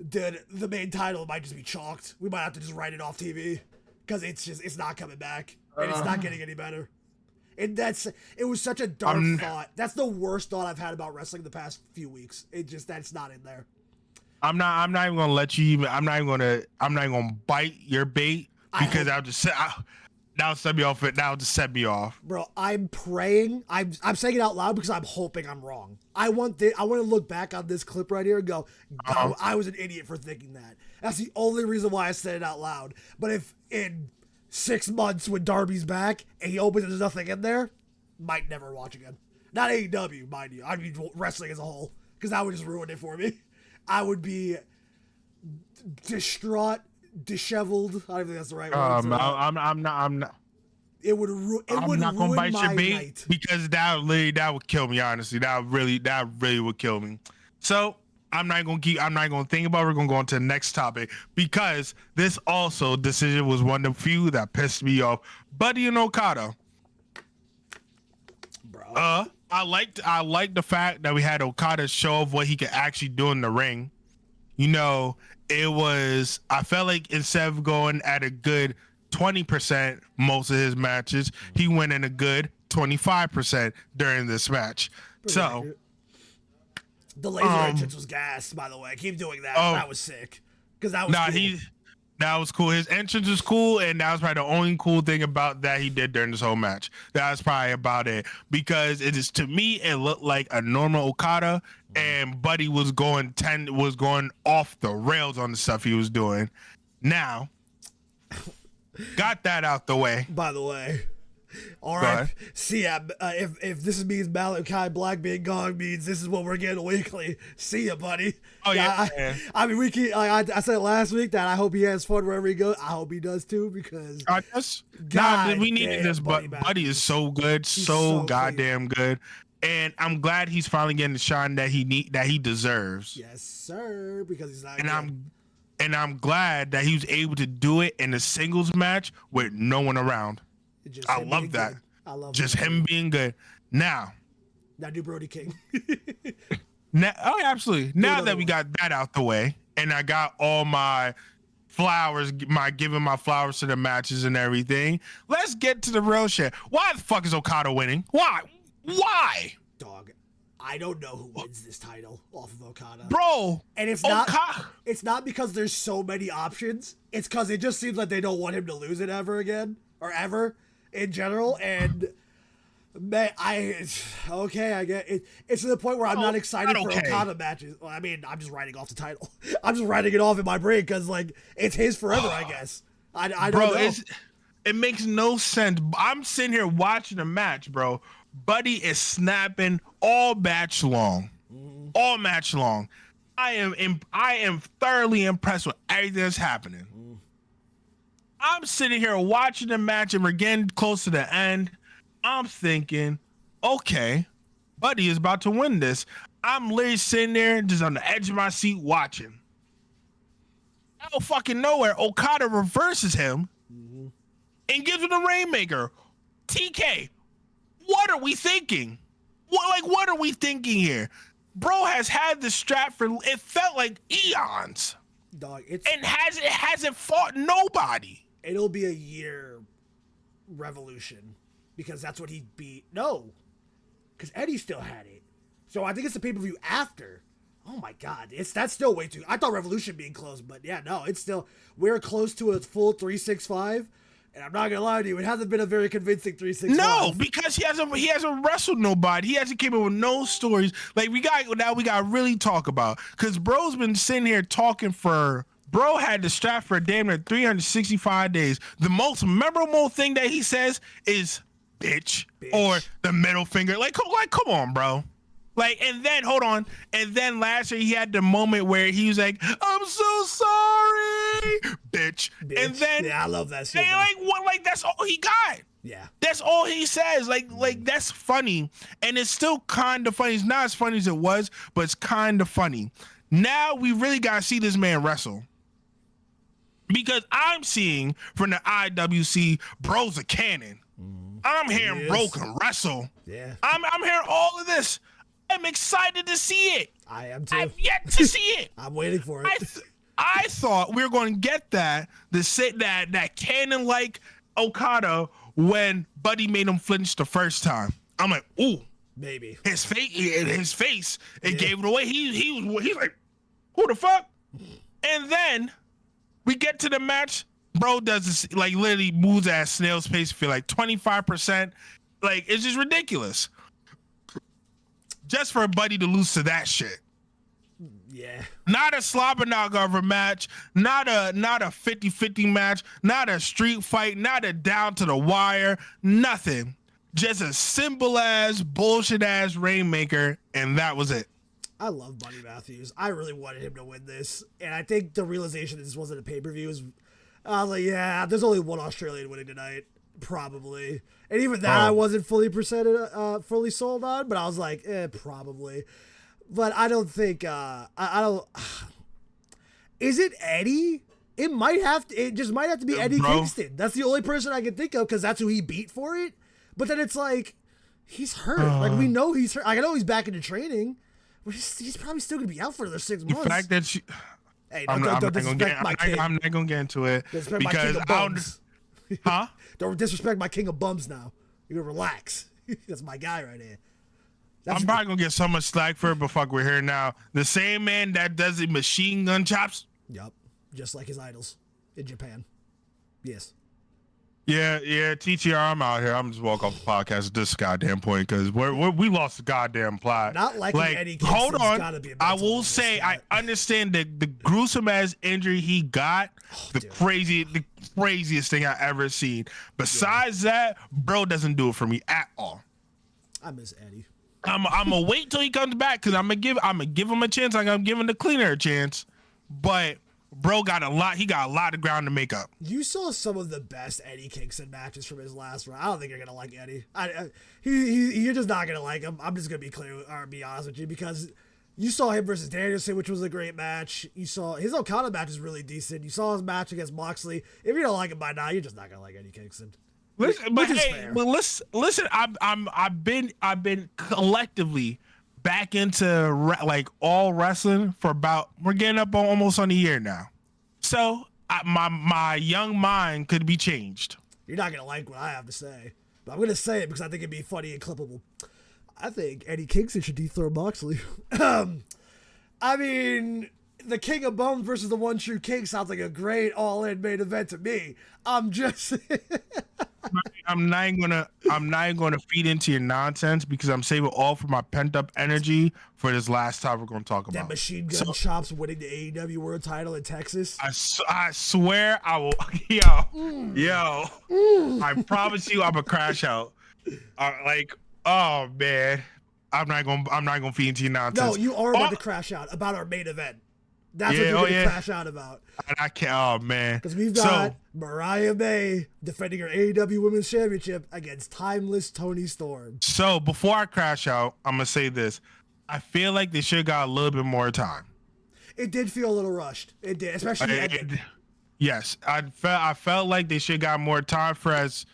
dude, the main title might just be chalked. We might have to just write it off TV, because it's not coming back, and it's not getting any better. And it was such a dark thought. That's the worst thought I've had about wrestling the past few weeks. That's not in there. I'm not even gonna let you even. I'm not even gonna bite your bait because that'll set me off. That'll just set me off. Bro, I'm praying. I'm saying it out loud because I'm hoping I'm wrong. I want to look back on this clip right here and go, I was an idiot for thinking that. That's the only reason why I said it out loud. But if in 6 months when Darby's back and he opens and there's nothing in there, might never watch again. Not AEW, mind you. I mean wrestling as a whole, because that would just ruin it for me. I would be distraught, disheveled. I don't think that's the right word. I'm not. It would I'm not gonna ruin bite your my bait night. because that would kill me. Honestly, that really would kill me. So I'm not gonna think about it. We're gonna go on to the next topic because this also decision was one of the few that pissed me off. Buddy and Okada. Bro. I liked the fact that we had Okada show off what he could actually do in the ring. You know, I felt like instead of going at a good 20% most of his matches, he went in a good 25% during this match. Pretty So accurate. The laser entrance was gas, by the way. Keep doing that. That was sick. Because that was cool. That was cool. His entrance was cool, and that was probably the only cool thing about that he did during this whole match. That was probably about it. Because to me, it looked like a normal Okada, and Buddy was going off the rails on the stuff he was doing. Now, got that out the way. By the way. All right. See ya. If this means Malachi Black being gone means this is what we're getting weekly. See ya, buddy. Oh yeah. I mean, we keep. I said last week that I hope he has fun wherever he goes. I hope he does too because. We needed this. But Buddy is so good, so goddamn good, and I'm glad he's finally getting the shine that he deserves. Yes, sir. Because he's not. And I'm glad that he was able to do it in a singles match with no one around. I love that. I love just him being good. Now do Brody King. Absolutely. Now that we got that out the way, and I got all my flowers, giving my flowers to the matches and everything, let's get to the real shit. Why the fuck is Okada winning? Why? Dog, I don't know who wins this title off of Okada. Bro, and it's not because there's so many options. It's because it just seems like they don't want him to lose it ever again or ever. In general, and man, I get it. It's to the point where I'm not excited for Okada matches. Well, I mean, I'm just writing off the title. I'm just writing it off in my brain because like it's his forever, I guess. I don't know. It makes no sense. I'm sitting here watching a match, bro. Buddy is snapping all match long, all match long. I am thoroughly impressed with everything that's happening. I'm sitting here watching the match and we're getting close to the end. I'm thinking, okay, Buddy is about to win this. I'm literally sitting there just on the edge of my seat watching. Out of fucking nowhere, Okada reverses him and gives him the Rainmaker. TK, what are we thinking? What are we thinking here? Bro has had the strap for, it felt like eons. Dog, hasn't fought nobody. It'll be a year Revolution because that's what he beat. No, because Eddie still had it. So I think it's the pay-per-view after. Oh my God, that's still way too. I thought Revolution being close, but yeah, no, it's still we're close to a full 365. And I'm not gonna lie to you, it hasn't been a very convincing 365. No, because he hasn't wrestled nobody. He hasn't came up with no stories. Like we got to really talk about because Bro's been sitting here talking for. Bro had the strap for damn near 365 days. The most memorable thing that he says is bitch. Or the middle finger. Like come on, bro. Like, and then hold on. And then last year he had the moment where he was like, I'm so sorry, bitch. And then I love that shit. Like that's all he got. Yeah. That's all he says. Like that's funny. And it's still kind of funny. It's not as funny as it was, but it's kind of funny. Now we really gotta see this man wrestle. Because I'm seeing from the IWC, bro's a cannon. I'm hearing bro can wrestle. Yeah. I'm hearing all of this. I'm excited to see it. I am too. I've yet to see it. I'm waiting for it. I thought we were going to get that cannon-like Okada when Buddy made him flinch the first time. I'm like, ooh. Maybe. His face, it gave it away. He's like, who the fuck? And then we get to the match. Bro does this, like, literally moves at a snail's pace for like 25%. Like, it's just ridiculous. Just for a Buddy to lose to that shit. Yeah. Not a slobber knocker of a match, not a 50-50 match, not a street fight, not a down to the wire, nothing. Just a simple ass, bullshit ass Rainmaker, and that was it. I love Buddy Matthews. I really wanted him to win this. And I think the realization that this wasn't a pay-per-view is I was like, yeah, there's only one Australian winning tonight, probably. And even that I wasn't fully sold on, but I was like, probably. But I don't think, I don't, is it Eddie? It just might have to be Eddie Kingston. That's the only person I can think of because that's who he beat for it. But then it's like, he's hurt. Like, we know he's hurt. I know he's back into training, but he's probably still going to be out for another 6 months. The fact that Hey, I'm not going to get into it because huh? Don't disrespect my king of bums now. You can relax. That's my guy right here. I'm probably going to get so much slack for it, but fuck, we're here now. The same man that does the machine gun chops. Yep. Just like his idols in Japan. Yes. Yeah, TTR, I'm out here. I'm just walk off the podcast at this goddamn point because we lost the goddamn plot. Not liking Eddie Kingston's hold on. Gotta be a I will say I understand the gruesome ass injury he got. The craziest thing I ever seen. Besides that, bro doesn't do it for me at all. I miss Eddie. I'm gonna wait till he comes back because I'm gonna give him a chance. Like I'm giving the cleaner a chance, but. Bro got a lot of ground to make up. You saw some of the best Eddie Kingston matches from his last run. I don't think you're gonna like Eddie. You're just not gonna like him. I'm just gonna be honest with you because you saw him versus Danielson, which was a great match. You saw his Okada match is really decent. You saw his match against Moxley. If you don't like him by now, you're just not gonna like Eddie Kingston. Listen, listen. I've been collectively back into like all wrestling for we're getting up almost on a year now. So my young mind could be changed. You're not going to like what I have to say, but I'm going to say it because I think it'd be funny and clippable. I think Eddie Kingston should dethrone Moxley. I mean, the King of Bones versus the One True King sounds like a great all-in main event to me. I'm just... I'm not gonna feed into your nonsense because I'm saving all for my pent up energy for this last time we're gonna talk about. That machine gun chops winning the AEW World Title in Texas. I swear I will. Yo, I promise you I'm gonna crash out. Oh man, I'm not gonna feed into your nonsense. No, you are about to crash out about our main event. That's what you're going to crash out about. And I can't. Oh, man. Because we've got Mariah May defending her AEW Women's Championship against timeless Toni Storm. So before I crash out, I'm going to say this. I feel like they should have got a little bit more time. It did feel a little rushed. It did, especially the ending. Yes. I felt like they should have got more time for as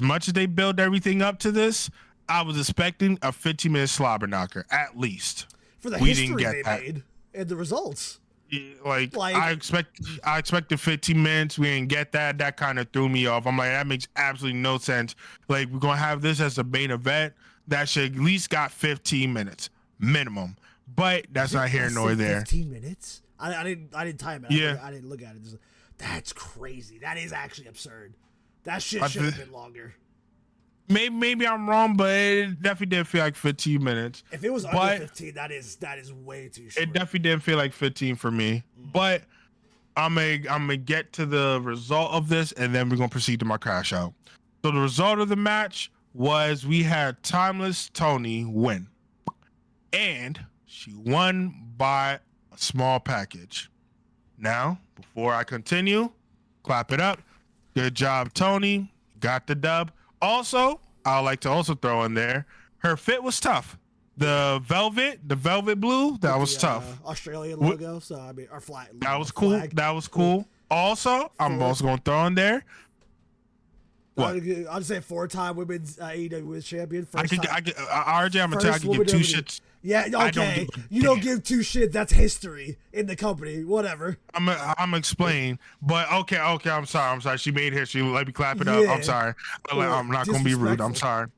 much as they build everything up to this. I was expecting a 15-minute slobber knocker, at least. For the history they made and the results. Like I expected 15 minutes. We didn't get that. That kind of threw me off. I'm like, that makes absolutely no sense. Like, we're going to have this as a main event. That should at least got 15 minutes minimum. But that's not here nor there. 15 minutes? I didn't time it. Yeah. I didn't look at it. That's crazy. That is actually absurd. That shit should have been longer. Maybe I'm wrong, but it definitely didn't feel like 15 minutes. If it was under 15, that is way too short. It definitely didn't feel like 15 for me. But I'm gonna get to the result of this, and then we're gonna proceed to my crash out. So the result of the match was we had Timeless Toni win, and she won by a small package. Now, before I continue, clap it up. Good job, Toni. Got the dub. Also, I would like to also throw in there, her fit was tough. The velvet blue, that was tough. Australian logo, so I mean, our flag. That was cool. That was cool. Also, I'm also going to throw in there. What? I'll just say 4-time women's AEW Women's Champion. RJ, I'm going to tell you, I can give two shits. Yeah, okay. You don't give two shits. That's history in the company. Whatever. I'm explaining, but okay. I'm sorry. She made history. Let me clap it up. I'm sorry. I'm not going to be rude. I'm sorry.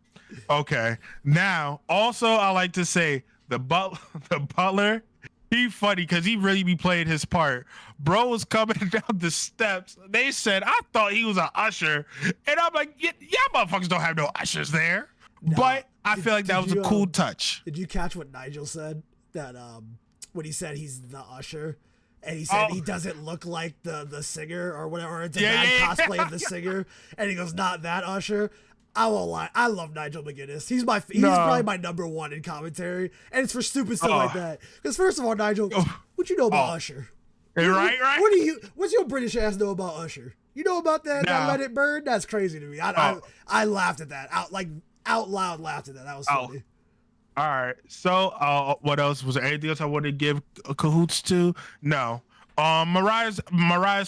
Okay. Now, also, I like to say the butler. He funny because he really be playing his part. Bro was coming down the steps. They said, I thought he was an usher. And I'm like, y'all motherfuckers don't have no ushers there. No. But I feel like that was a cool touch. Did you catch what Nigel said? That when he said he's the usher, and he said he doesn't look like the singer or whatever. It's a bad cosplay of the singer. And he goes, not that usher. I won't lie. I love Nigel McGuinness. He's probably my number one in commentary. And it's for stupid stuff like that. Because first of all, Nigel, what you know about Usher? Right. What's your British ass know about Usher? You know about that? No. That Let It Burn? That's crazy to me. I laughed at that out loud. Laughed at that. That was funny. All right. So, what else was there? Anything else I wanted to give cahoots to? No. Mariah's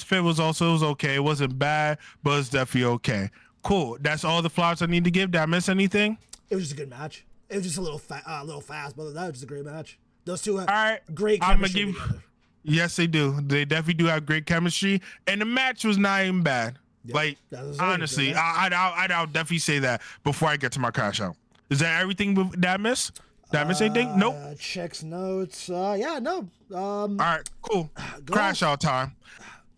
fit was okay. It wasn't bad, but it's definitely okay. Cool. That's all the flowers I need to give. Did I miss anything? It was just a good match. It was just a little fast, but that was just a great match. Those two have All right. great chemistry together. Yes, they do. They definitely do have great chemistry, and the match was not even bad. Yeah, like honestly, I'll definitely say that before I get to my crash out. Is that everything that I miss? Did I miss anything? Nope. Checks notes. Yeah, no. All right, cool. Crash out time.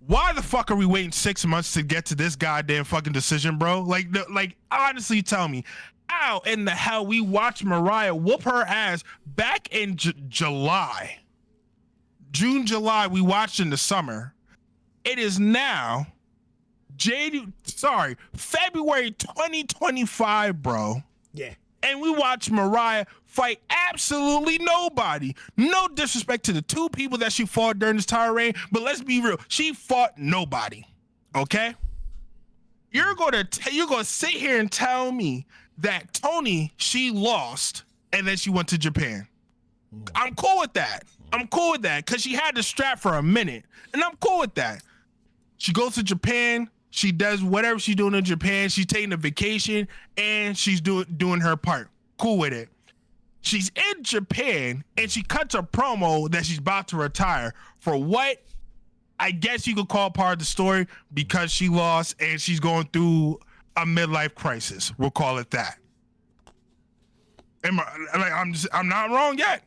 Why the fuck are we waiting 6 months to get to this goddamn fucking decision, bro? Like honestly, tell me, how in the hell we watched Mariah whoop her ass back in July? June, July, we watched in the summer. It is now February 2025, bro. Yeah. And we watch Mariah fight absolutely nobody. No disrespect to the two people that she fought during this entire reign, but let's be real. She fought nobody. Okay? You're gonna sit here and tell me that Toni, she lost and then she went to Japan. I'm cool with that. Because she had the strap for a minute. And I'm cool with that. She goes to Japan. She does whatever she's doing in Japan. She's taking a vacation and she's doing her part. Cool with it. She's in Japan and she cuts a promo that she's about to retire for what I guess you could call part of the story, because she lost and she's going through a midlife crisis. We'll call it that. I'm not wrong yet.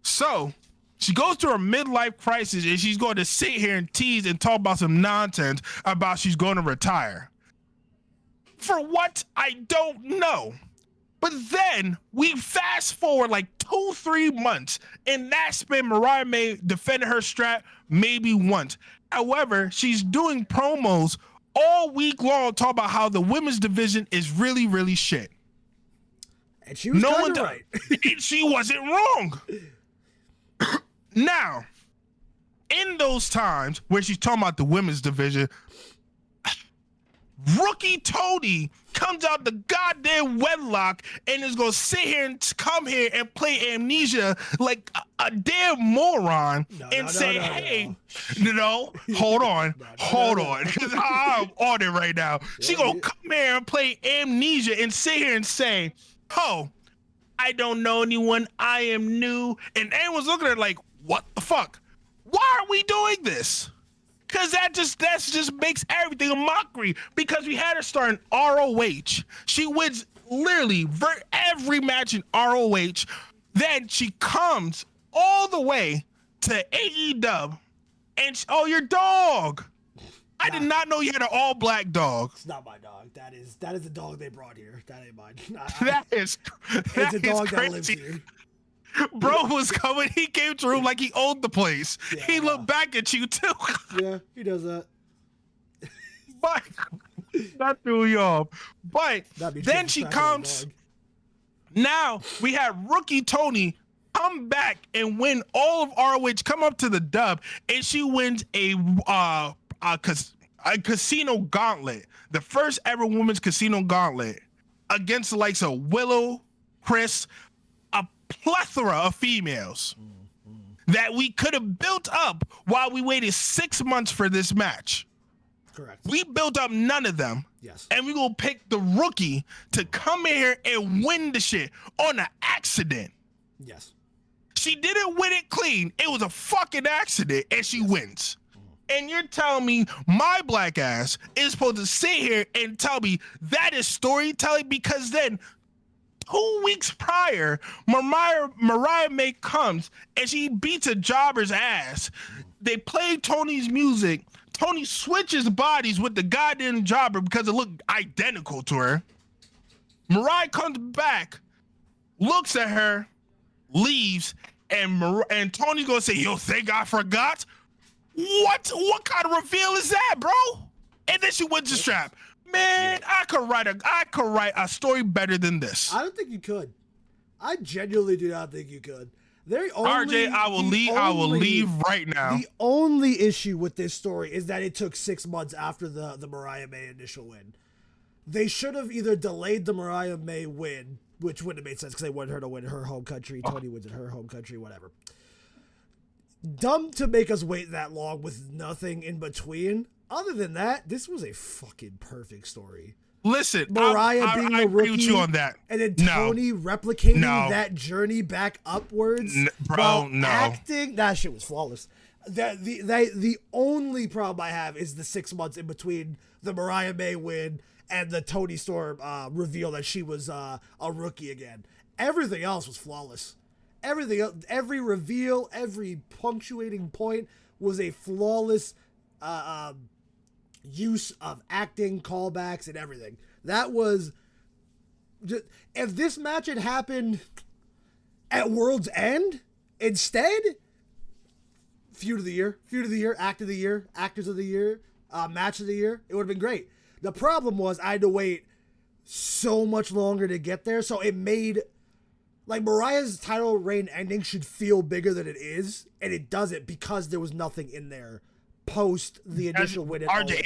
So she goes through a midlife crisis and she's going to sit here and tease and talk about some nonsense about she's going to retire. For what? I don't know. But then we fast forward like 2-3 months. In that span, Mariah may defend her strap maybe once. However, she's doing promos all week long talking about how the women's division is really, really shit. And she was kind of right. She wasn't wrong. Now, in those times where she's talking about the women's division, rookie Toni comes out the goddamn wedlock and is gonna sit here and come here and play amnesia like a damn moron and say, hey, hold on, because I'm on it right now. She gonna come here and play amnesia and sit here and say, oh, I don't know anyone, I am new, and everyone's looking at her like, what the fuck? Why are we doing this? Because that just makes everything a mockery. Because we had her start in ROH. She wins literally every match in ROH. Then she comes all the way to AEW. And your dog. I did not know you had an all-black dog. It's not my dog. That is the dog they brought here. That ain't mine. It's a dog that lives here. Bro was coming. He came to the room like he owned the place. Yeah, he looked back at you too. Yeah, he does that. But that threw you off. But then she comes. Now we have rookie Toni come back and win all of ROH. Come up to the dub, and she wins a casino gauntlet, the first ever women's casino gauntlet, against the likes of Willow, Chris, a plethora of females that we could have built up while we waited 6 months for this match. Correct. We built up none of them. Yes. And we gonna pick the rookie to come in here and win the shit on an accident. Yes. She didn't win it clean. It was a fucking accident, and she wins. And you're telling me my black ass is supposed to sit here and tell me that is storytelling? Because then 2 weeks prior, Mariah May comes and she beats a jobber's ass. They play Toni's music. Toni switches bodies with the goddamn jobber because it looked identical to her. Mariah comes back, looks at her, leaves, and Toni's gonna say, "Yo, think I forgot?" What kind of reveal is that, bro? And then she wins the strap. Man, I could write a story better than this. I don't think you could. I genuinely do not think you could. RJ, I will leave. I will leave right now. The only issue with this story is that it took 6 months after the Mariah May initial win. They should have either delayed the Mariah May win, which wouldn't have made sense because they wanted her to win in her home country. Toni wins in her home country, whatever. Dumb to make us wait that long with nothing in between. Other than that, this was a fucking perfect story. Listen, Mariah being the rookie, with you on that, and then Toni replicating that journey back upwards, acting. That shit was flawless. The only problem I have is the 6 months in between the Mariah May win and the Toni Storm reveal that she was a rookie again. Everything else was flawless. Everything else, every reveal, every punctuating point was a flawless use of acting, callbacks, and everything. That was just, if this match had happened at World's End instead, feud of the year, act of the year, actors of the year, match of the year, it would have been great. The problem was I had to wait so much longer to get there, so it made, like, Mariah's title reign ending should feel bigger than it is, and it doesn't because there was nothing in there post the initial win. RJ,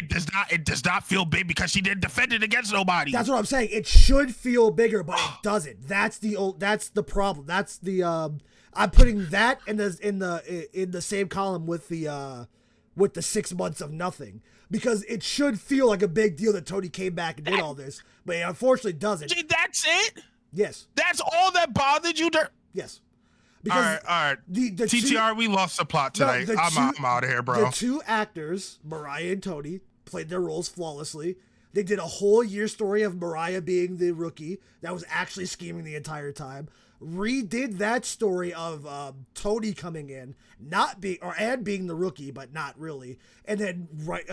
it does not feel big because she didn't defend it against nobody. That's what I'm saying. It should feel bigger, but it doesn't. That's the problem. That's the I'm putting that in the same column with the 6 months of nothing, because it should feel like a big deal that Toni came back and did all this, but it unfortunately doesn't. That's it? Yes. That's all that bothered you? Yes. Because all right. The TTR, we lost the plot tonight. I'm out of here, bro. The two actors, Mariah and Toni, played their roles flawlessly. They did a whole year story of Mariah being the rookie that was actually scheming the entire time. Redid that story of Toni coming in, being the rookie, but not really, and then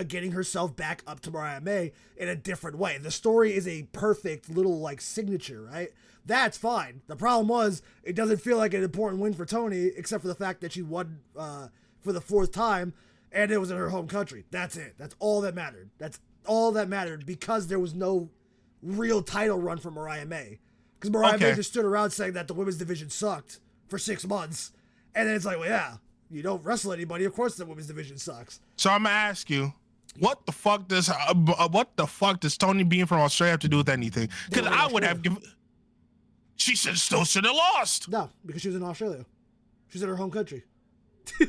getting herself back up to Mariah May in a different way. The story is a perfect little like signature, right? That's fine. The problem was it doesn't feel like an important win for Toni, except for the fact that she won for the 4th time, and it was in her home country. That's it. That's all that mattered. That's all that mattered, because there was no real title run for Mariah May. Because Mariah May just stood around saying that the women's division sucked for 6 months, and then it's like, well, yeah, you don't wrestle anybody. Of course, the women's division sucks. So I'm gonna ask you, what the fuck does Toni being from Australia have to do with anything? Because I would have given. She still should have lost. No, because she was in Australia. She's in her home country. You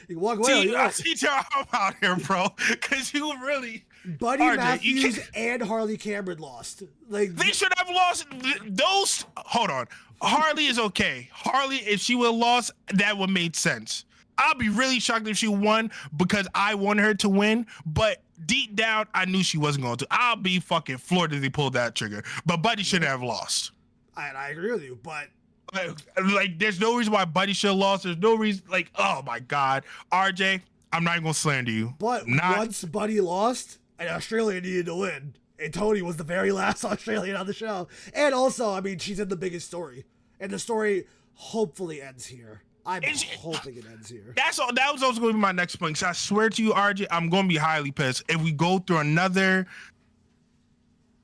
can walk away. I'm out here, bro. Because you really... Buddy RJ, Matthews and Harley Cameron lost. Like, they should have lost those. Hold on. Harley is okay. Harley, if she would have lost, that would have made sense. I'll be really shocked if she won because I wanted her to win. But deep down, I knew she wasn't going to. I'll be fucking floored if they pulled that trigger. But Buddy shouldn't have lost. I agree with you, but like, there's no reason why Buddy should have lost. There's no reason, like, oh my God, RJ, I'm not even gonna slander you. But once Buddy lost, and Australia needed to win, and Toni was the very last Australian on the show. And also, I mean, she's in the biggest story, and the story hopefully ends here. I'm hoping it ends here. That's all. That was also going to be my next point. So I swear to you, RJ, I'm going to be highly pissed if we go through another.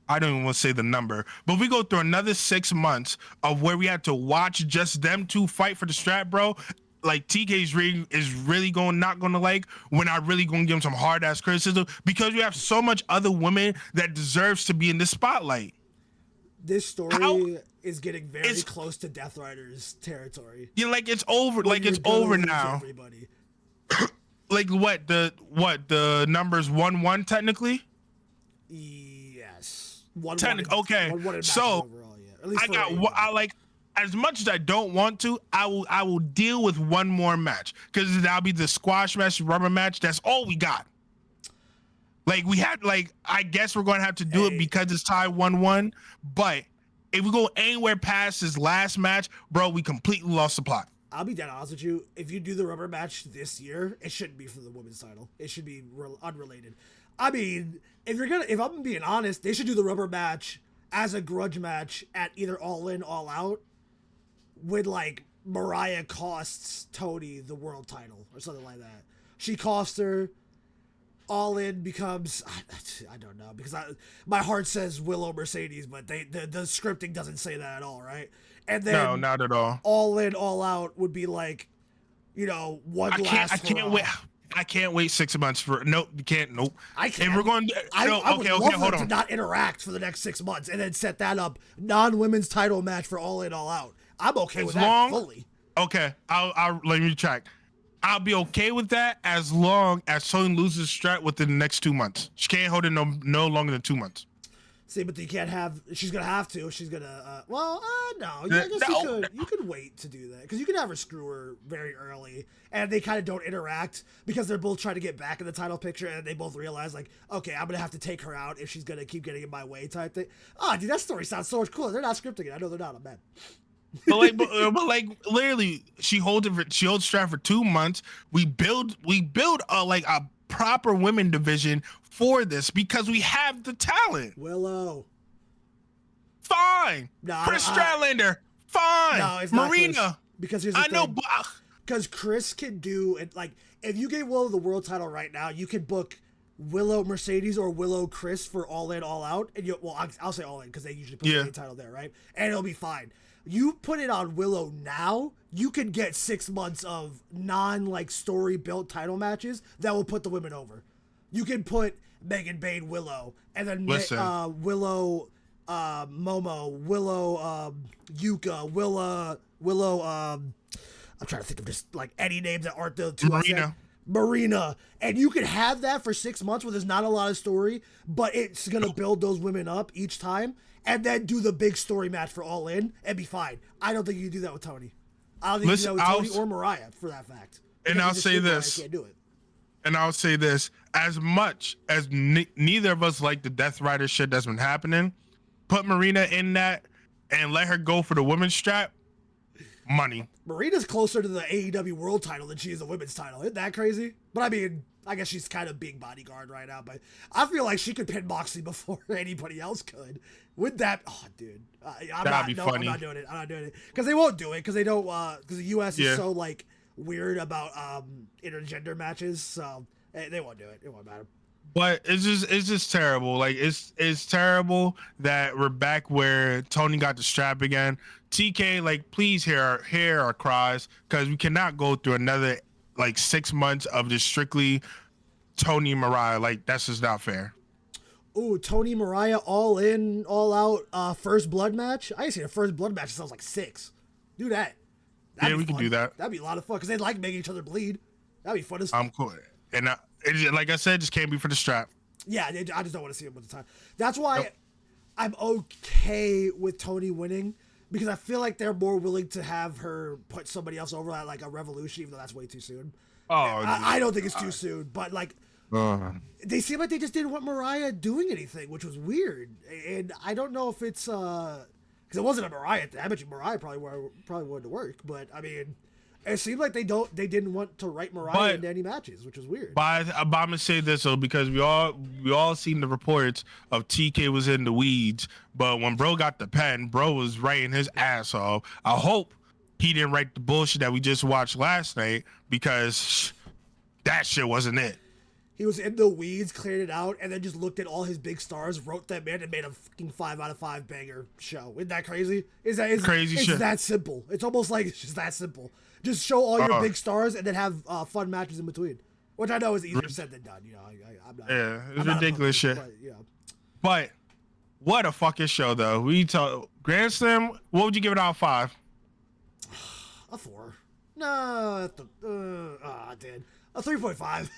I don't even want to say the number, but we go through another 6 months of where we had to watch just them two fight for the strap, bro. Like, TK's is really not going to like when I really going to give him some hard ass criticism, because we have so much other women that deserves to be in the spotlight. This story is getting very close to Death Rider's territory. Yeah, like it's over. Like it's over now. Everybody. Like what the numbers 1-1 technically? Yes. Okay. So overall, yeah. I got I like, as much as I don't want to, I will deal with one more match, because that'll be the squash match, rubber match. That's all we got. Like, we had, like, I guess we're going to have to do it because it's tied 1-1. But if we go anywhere past this last match, bro, we completely lost the plot. I'll be dead honest with you. If you do the rubber match this year, it shouldn't be for the women's title. It should be unrelated. I mean, if I'm being honest, they should do the rubber match as a grudge match at either All In, All Out, when, like, Mariah costs Toni the world title or something like that. She cost her. All In becomes I don't know because my heart says Willow Mercedes, but the scripting doesn't say that at all, right? And then No, not at all. All In, All Out would be like, one last. I can't wait. I can't wait 6 months for nope. You can't. Nope. I can't. If we're going, I would love hold them on. to not interact for the next 6 months and then set that up non-women's title match for All In, All Out. I'm okay with that fully. Okay, I'll let me check. I'll be okay with that as long as Toni loses strap within the next 2 months. She can't hold it no longer than 2 months. See, but you can't have. She's gonna have to. She's gonna. No. I guess you could wait to do that because you can have her screw her very early, and they kind of don't interact because they're both trying to get back in the title picture, and they both realize like, okay, I'm gonna have to take her out if she's gonna keep getting in my way type thing. Oh, dude, that story sounds so much cooler. They're not scripting it. I know they're not. I'm mad. but literally, she holds strap for 2 months. We build a proper women division for this because we have the talent. Willow. Fine. No, Chris Stratlander. Fine. No, it's Marina. not Chris, because here's the thing. I know. Because Chris can do it. Like, if you gave Willow the world title right now, you could book Willow Mercedes or Willow Chris for All In, All Out. And I'll say All In because they usually put the title there, right? And it'll be fine. You put it on Willow now, you can get 6 months of story built title matches that will put the women over. You can put Megan Bane Willow, and then Willow Momo, Willow Yuka, Willow I'm trying to think of just like any names that aren't the two. Marina. And you can have that for 6 months where there's not a lot of story, but it's going to build those women up each time, and then do the big story match for All In and be fine. I don't think you can do that with Toni. I don't think you can do that with Toni or Mariah for that fact. And I'll say this. Can't do it. And I'll say this, as much as neither of us like the Death Rider shit that's been happening, put Marina in that and let her go for the women's strap, money. Marina's closer to the AEW world title than she is the women's title. Isn't that crazy? But I mean, I guess she's kind of big bodyguard right now, but I feel like she could pin Moxley before anybody else could. With that, oh, dude. Funny. I'm not doing it. Because they won't do it, because they don't, because the U.S. is so, weird about intergender matches, so they won't do it. It won't matter. But it's just terrible. Like it's terrible that we're back where Toni got the strap again. TK, please hear our cries, because we cannot go through another 6 months of just strictly Toni and Mariah. That's just not fair. Ooh, Toni Mariah All In, All Out First Blood match. I ain't seen a First Blood match that sounds like 6. Do that. We can do that. That'd be a lot of fun because they like making each other bleed. That'd be fun as I'm cool. And like I said, just can't be for the strap. Yeah, I just don't want to see him with the time. That's why I'm okay with Toni winning, because I feel like they're more willing to have her put somebody else over at a Revolution, even though that's way too soon. Oh, I don't think it's too soon, but they seem like they just didn't want Mariah doing anything, which was weird. And I don't know if it's because it wasn't a Mariah thing. I bet you Mariah probably wanted to work, but I mean, it seemed like they didn't want to write Mariah into any matches, which was weird. But I'm gonna say this though, because we all seen the reports of TK was in the weeds, but when bro got the pen, bro was writing his ass off. I hope he didn't write the bullshit that we just watched last night, because that shit wasn't it. He was in the weeds, cleared it out, and then just looked at all his big stars, wrote them in, and made a fucking 5 out of 5 banger show. Isn't that crazy? Crazy shit. It's that simple. It's almost like it's just that simple. Just show all your big stars and then have fun matches in between, which I know is easier said than done. I'm not. Yeah, it's ridiculous shit. But what a fucking show, though. We talk Grand Slam. What would you give it out of 5? A 4. No, dude. A 3.5.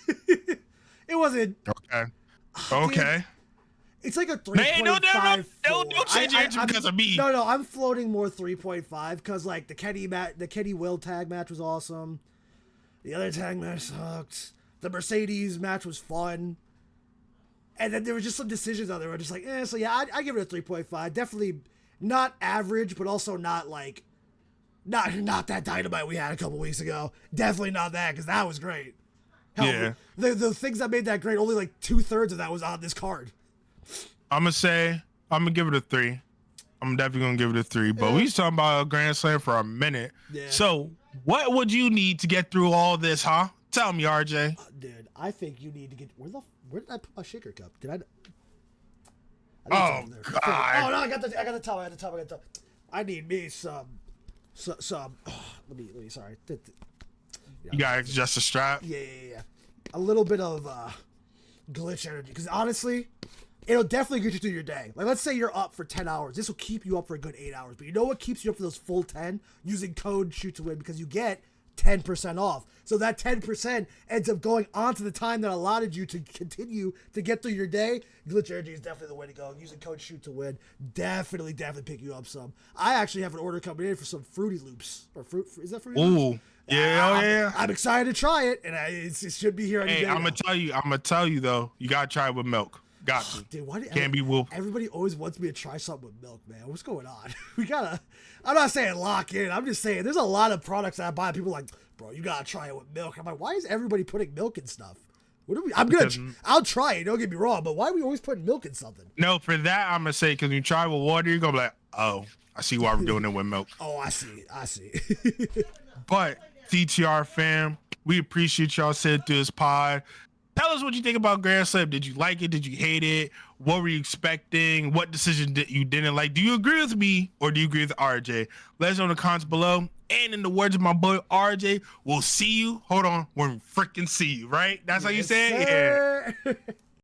It wasn't. Okay. Okay. Dude, it's like a 3.5. Don't change your answer because of me. No, I'm floating more 3.5 because the Kenny Will tag match was awesome. The other tag match sucked. The Mercedes match was fun. And then there were just some decisions on there where just so yeah, I give it a 3.5. Definitely not average, but also not not that Dynamite we had a couple weeks ago. Definitely not that, because that was great. Hell, yeah. The things that made that great, only 2/3 of that was on this card. I'm gonna give it a 3. I'm definitely gonna give it a 3. But we talking about a Grand Slam for a minute. Yeah. So what would you need to get through all this, huh? Tell me, RJ. Dude, I think you need to get where did I put my shaker cup? Did I? Oh there. God! Oh no, I got the top. I need me some. Let me. Sorry. You got just a strap. Yeah. A little bit of glitch energy, because honestly, it'll definitely get you through your day. Like, let's say you're up for 10 hours. This will keep you up for a good 8 hours. But you know what keeps you up for those full 10? Using code Shoot to Win, because you get 10% off. So that 10% ends up going onto the time that allotted you to continue to get through your day. Glitch Energy is definitely the way to go. Using code Shoot to Win, definitely pick you up some. I actually have an order coming in for some Fruity Loops. Or is that Fruity Loops? Ooh. Yeah, yeah. I'm excited to try it, and it should be here any day. I'm gonna tell you though. You gotta try it with milk. Got to. Dude, why can't be wolf. Everybody always wants me to try something with milk, man. What's going on? I'm not saying lock in. I'm just saying there's a lot of products that I buy. People are like, bro, you gotta try it with milk. I'm like, why is everybody putting milk in stuff? I'll try it. Don't get me wrong, but why are we always putting milk in something? No, for that I'm gonna say, because when you try with water, you're gonna be like, oh, I see why we're doing it with milk. Oh, I see. But TTR fam, we appreciate y'all sitting through this pod. Tell us what you think about Grand Slam. Did you like it? Did you hate it? What were you expecting? What decision did you didn't like? Do you agree with me or do you agree with RJ? Let us know in the comments below. And in the words of my boy RJ, we'll see you. Hold on, we'll freaking see you, right? That's how you say it? Yeah.